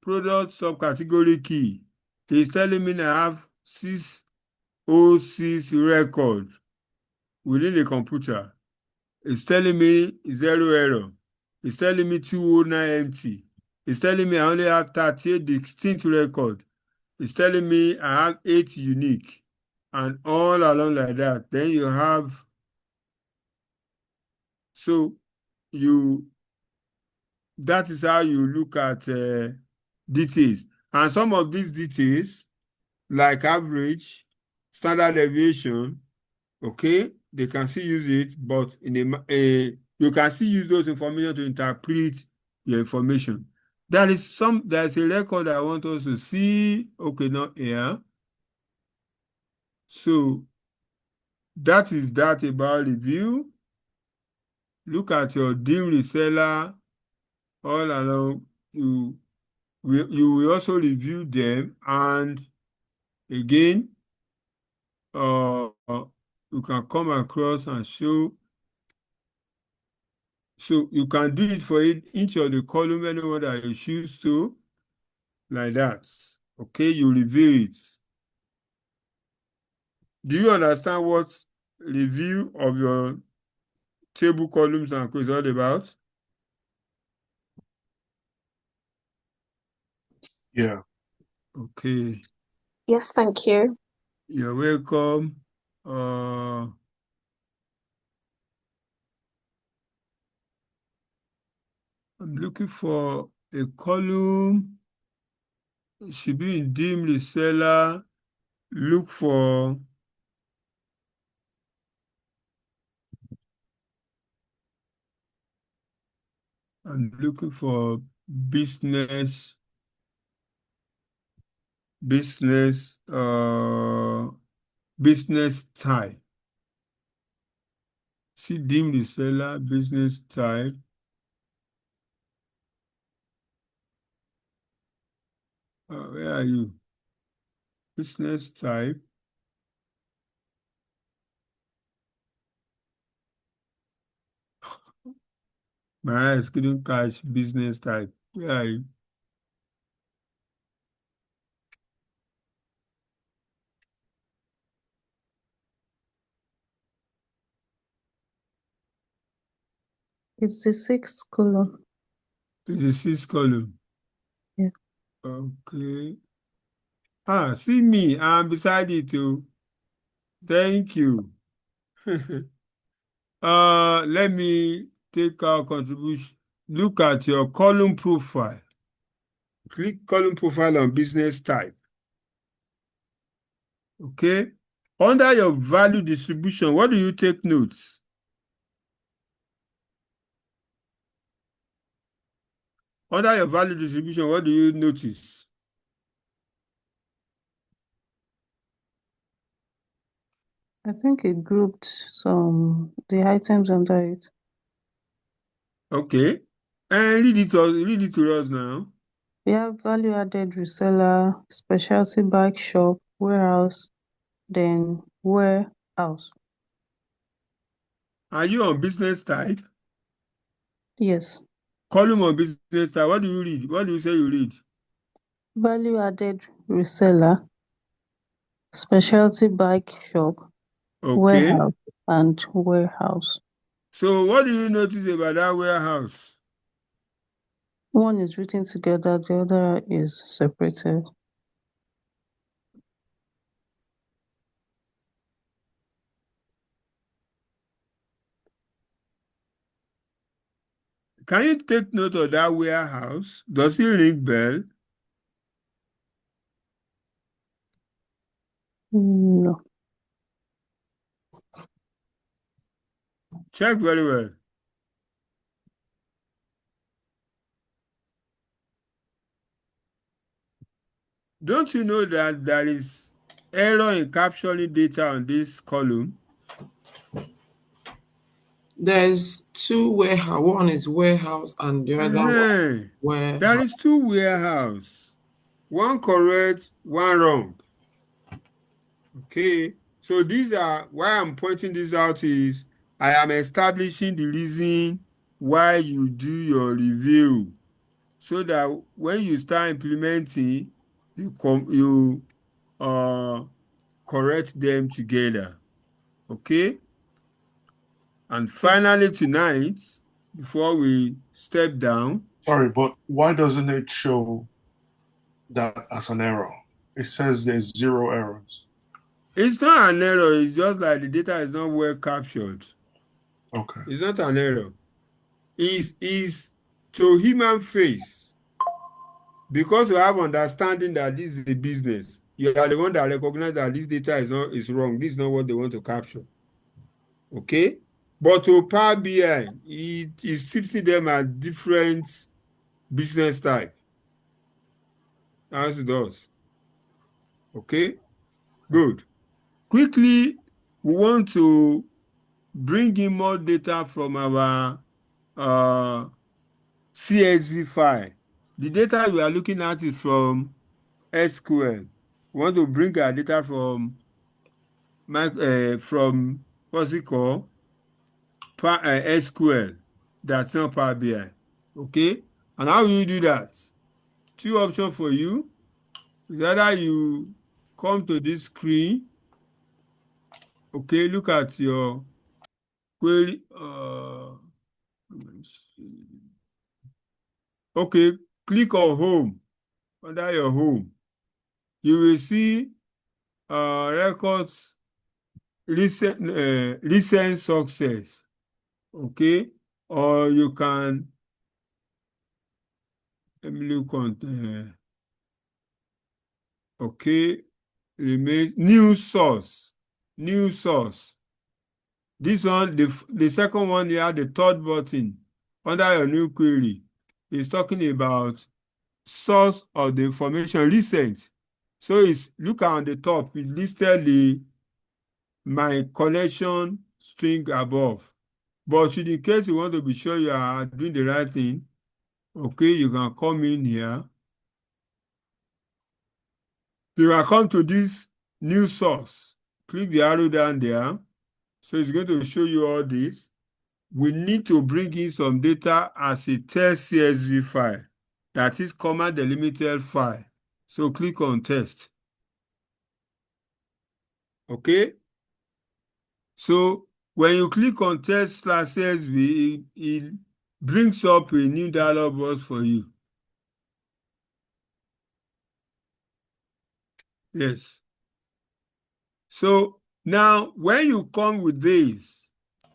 product subcategory key. It's telling me I have 606 records within the computer. It's telling me 0 error. It's telling me 209 empty. It's telling me I only have 38 distinct records. It's telling me I have 8 unique. And all along like that. Then you have, so that is how you look at details. And some of these details, like average, standard deviation, okay, they can still use it, but in you can still use those information to interpret your information. There's a record I want us to see. Okay, not here. So that is that about review. Look at your dim reseller all along. You will also review them, and again, you can come across and show. So you can do it for each of the column, anyone that you choose to, like that. Okay, you review it. Do you understand what review of your table columns and quiz all about? Yeah. Okay. Yes, thank you. You're welcome. I'm looking for a column. It should be in dim reseller. Look for I'm looking for business type. See dim reseller, business type. Where are you? Business type. My eyes couldn't catch business type. Where are you? It's the 6th column. It's the 6th column. Yeah. Okay. See me. I'm beside it too. Thank you. Let me take our contribution. Look at your column profile. Click column profile on business type. Okay. Under your value distribution, what do you take notes? Under your value distribution, what do you notice? I think it grouped the items under it. Okay. And read it to us now. We have value-added reseller, specialty bike shop, warehouse, then warehouse. Are you on business type? Yes. Column on business type. What do you read? What do you say you read? Value-added reseller, specialty bike shop, Okay. warehouse, and warehouse. So what do you notice about that warehouse? One is written together, the other is separated. Can you take note of that warehouse? Does it ring bell? No. Check very well. Don't you know that there is error in capturing data on this column? There's two warehouse. One is warehouse and the other one warehouse. There is two warehouse. One correct, one wrong. Okay. So these are, why I'm pointing this out is I am establishing the reason why you do your review, so that when you start implementing, you correct them together. Okay. And finally tonight, before we step down. Sorry, but why doesn't it show that as an error? It says there's 0 errors. It's not an error. It's just like the data is not well captured. Okay. It's not an error. It's to human face. Because you have understanding that this is a business, you are the one that recognize that this data is wrong. This is not what they want to capture. Okay? But to Power BI, it is treating them as different business type. As it does. Okay? Good. Quickly, we want to bring in more data from our CSV file. The data we are looking at is from SQL. We want to bring our data from what's it called? SQL. That's not Power BI. Okay? And how will you do that? Two options for you. Is either you come to this screen. Okay, look at your query. Okay, click on home. Under your home, you will see records recent success. Okay, or you can let me look on okay, remain new source. This one, the second one here, the third button under your new query is talking about source of the information recent. So it's look on the top, it listed my collection string above. But in case you want to be sure you are doing the right thing, okay, you can come in here. You can come to this new source. Click the arrow down there. So it's going to show you all this. We need to bring in some data as a test CSV file. That is comma delimited file. So click on test. Okay? So when you click on test/CSV, it brings up a new dialog box for you. Yes. So now when you come with this,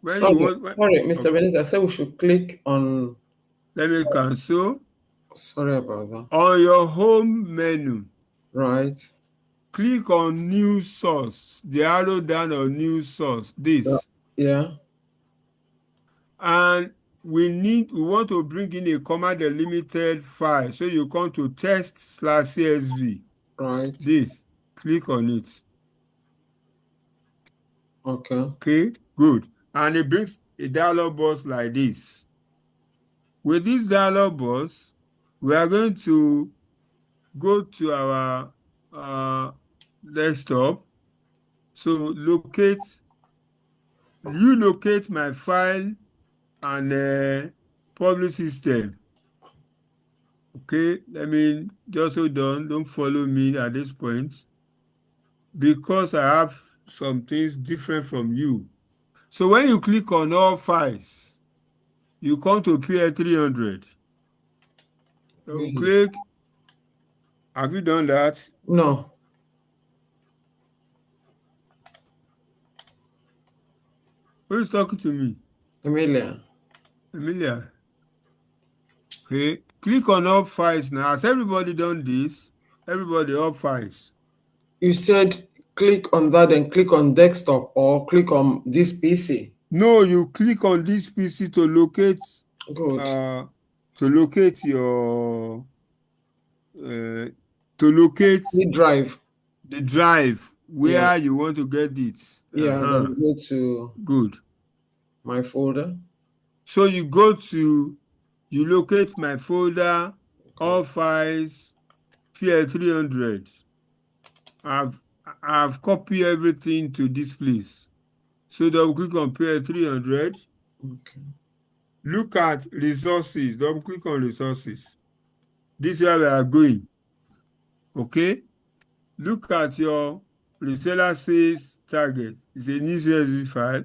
Sorry, Mr. Benitez, I said we should click on. Let me cancel. Sorry about that. On your home menu. Right. Click on new source. The arrow down on new source. This. Yeah. And we want to bring in a comma delimited file. So you come to test/CSV. Right. This. Click on it. Okay. Okay, good. And it brings a dialog box like this. With this dialog box, we are going to go to our desktop. So locate my file and public system. Okay, let me just hold on. Don't follow me at this point because I have some things different from you. So when you click on all files, you come to PL300. Double click. Have you done that? No. Who is talking to me? Emilia. Emilia. Okay. Click on all files now. Has everybody done this? Everybody, all files. You said click on that and click on desktop or click on this PC. No, you click on this PC to locate. Good. To locate your. To locate the drive. The drive where you want to get it. Yeah, then go to good. My folder. So you locate my folder, all files, PL300. I've copied everything to this place. So double click on PL300. Okay. Look at resources. Double click on resources. This is where we are going. Okay? Look at your reseller sales target. It's a new CSV file.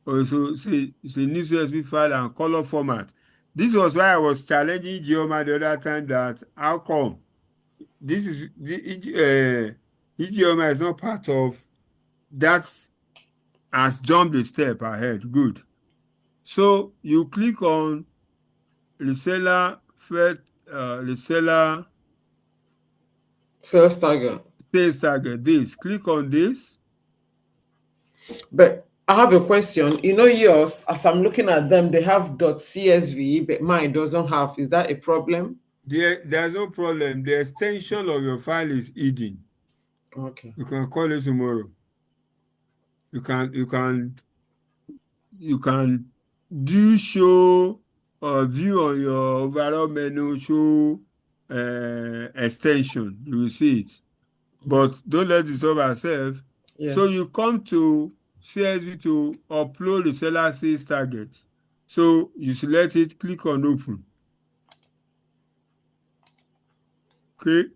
Also, it's a new CSV file and color format. This was why I was challenging Gioma the other time that how come this is the Gioma is not part of that, has jumped a step ahead. Good. So you click on reseller sales target. Sales target. This. Click on this. But I have a question. You know, yours, as I'm looking at them, they have .csv, but mine doesn't have. Is that a problem? There's no problem. The extension of your file is hidden. Okay. You can call it tomorrow. You can do show or view on your overall menu, show extension. You will see it. But don't let it solve ourselves. Yeah. So you come to CSV to upload the seller sales target. So you select it, click on open. Okay.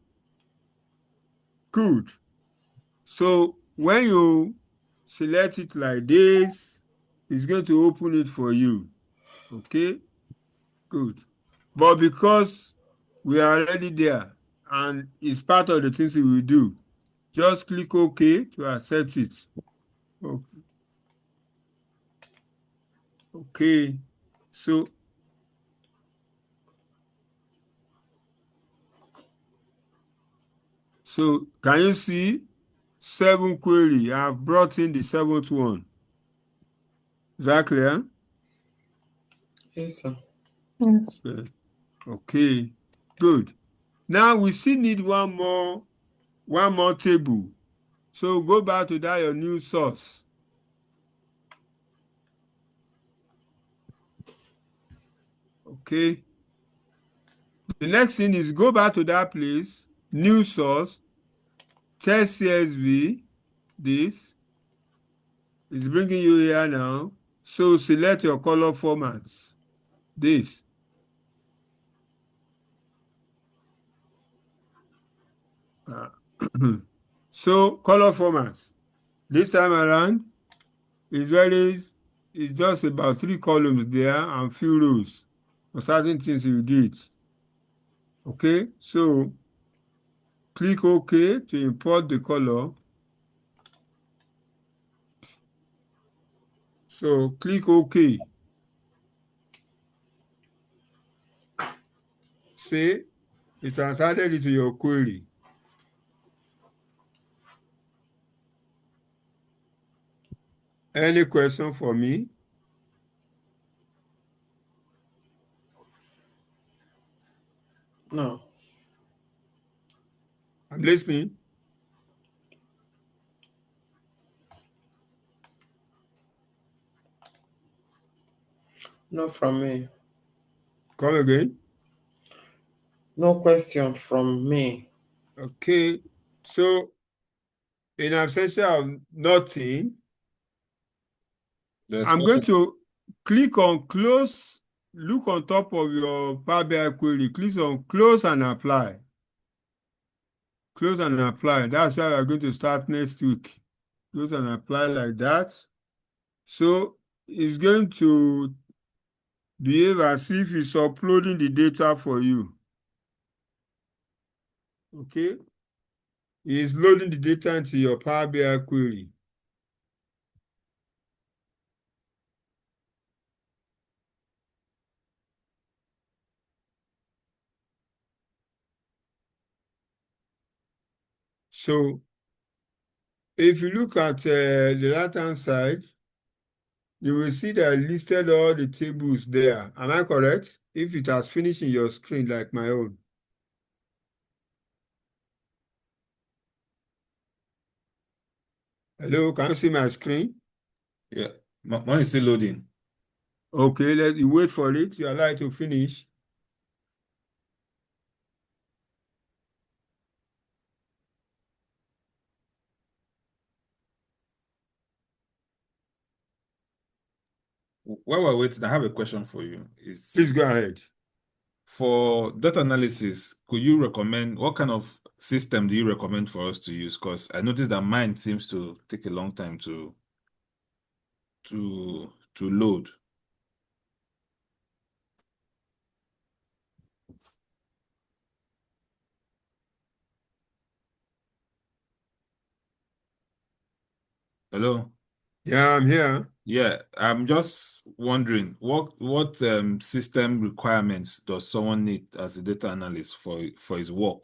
Good. So when you select it like this, it's going to open it for you. Okay. Good. But because we are already there and it's part of the things we will do, just click OK to accept it. Okay. Okay. So can you see 7 query? I've brought in the 7th one. Is that clear? Yes, sir. Yes. Okay. Good. Now we still need one more table. So go back to that your new source. Okay. The next thing is go back to that place, new source, test CSV. This is bringing you here now. So select your color formats. This. So color formats. This time around, it's just about 3 columns there and few rows. For certain things you do it. Okay, so click OK to import the color. So click OK. See, it has added it to your query. Any question for me? No. I'm listening. No from me. Come again. No question from me. Okay, so in absence of nothing, I'm going to click on close, look on top of your Power BI query, click on close and apply. Close and apply. That's why we're going to start next week. Close and apply like that. So it's going to behave as if it's uploading the data for you. Okay. It's loading the data into your Power BI query. So if you look at the right-hand side, you will see that I listed all the tables there. Am I correct? If it has finished in your screen like my own. Hello, can you see my screen? Yeah, mine is still loading. Okay, let you wait for it. You allow it to finish. While we're waiting, I have a question for you. Please go ahead. For data analysis, could you recommend what kind of system do you recommend for us to use? Because I noticed that mine seems to take a long time to load. Hello? Yeah, I'm here. Yeah, I'm just wondering what system requirements does someone need as a data analyst for his work?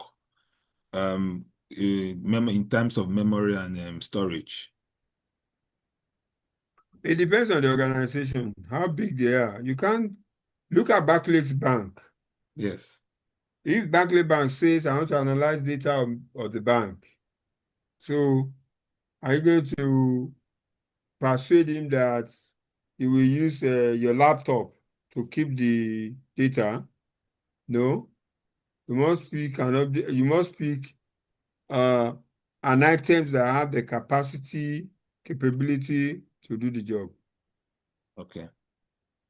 In terms of memory and storage. It depends on the organization, how big they are. You can't look at Barclays Bank. Yes. If Barclays Bank says, I want to analyze data of the bank, so are you going to persuade him that he will use your laptop to keep the data? No. You must pick an items that have the capability to do the job. Okay.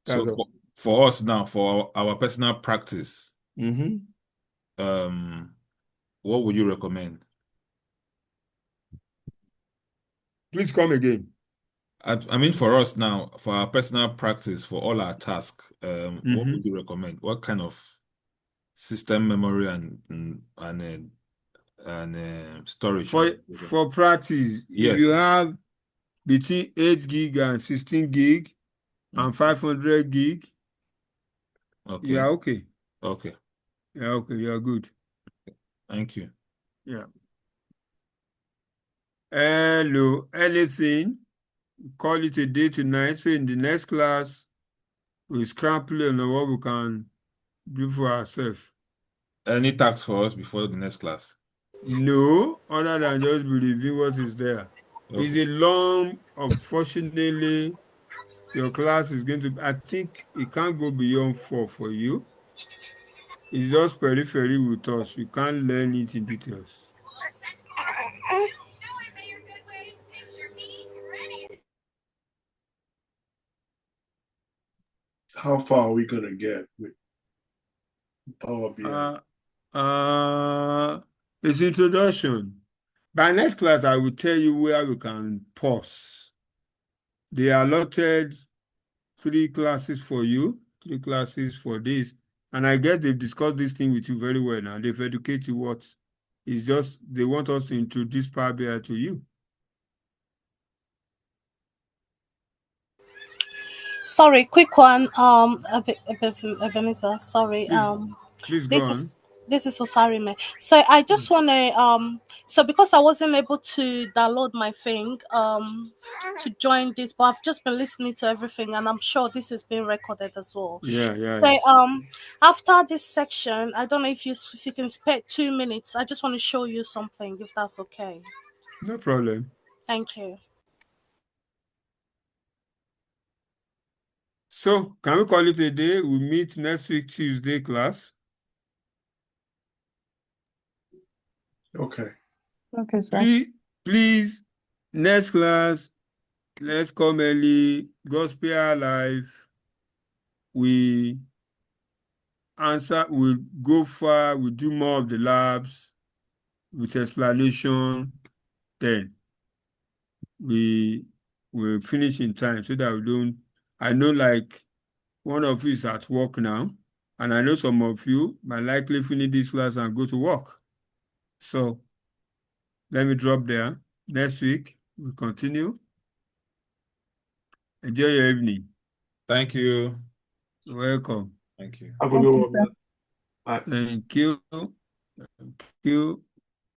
That's So all. for us now, for our personal practice, what would you recommend? Please come again. I mean, for us now, for our personal practice, for all our tasks, what would you recommend? What kind of system memory and storage? For practice, if Yes. you have between 8 gig and 16 gig and 500 gig, Okay. you are okay. Okay. Yeah, okay, you are good. Thank you. Yeah. Hello, anything? Call it a day tonight. So in the next class, we scramble on what we can do for ourselves. Any tasks for us before the next class? No, other than just believing what is there. Okay. It's a long, unfortunately, your class is going to, I think it can't go beyond 4 for you. It's just periphery with us. You can't learn it in details. How far are we going to get with Power BI? It's introduction. By next class, I will tell you where we can pause. They allotted 3 classes for you, 3 classes for this. And I guess they've discussed this thing with you very well now. They've educated you what. It's just they want us to introduce Power BI to you. Sorry, quick one. Ebenezer, sorry. Please go on. This is Osarime. So I just want to so because I wasn't able to download my thing to join this, but I've just been listening to everything, and I'm sure this is being recorded as well. Yeah. So after this section, I don't know if you can spare 2 minutes. I just want to show you something, if that's okay. No problem. Thank you. So can we call it a day? We'll meet next week, Tuesday class. Okay. Okay, sir. Please, next class, let's come early. Gospel live. We answer, we'll go far, we'll do more of the labs with explanation. Then we will finish in time so that we don't. I know like one of you is at work now, and I know some of you might likely finish this class and go to work. So let me drop there. Next week, we'll continue. Enjoy your evening. Thank you. You're welcome. Thank you. Have a good one, man. Bye. Thank you. Thank you.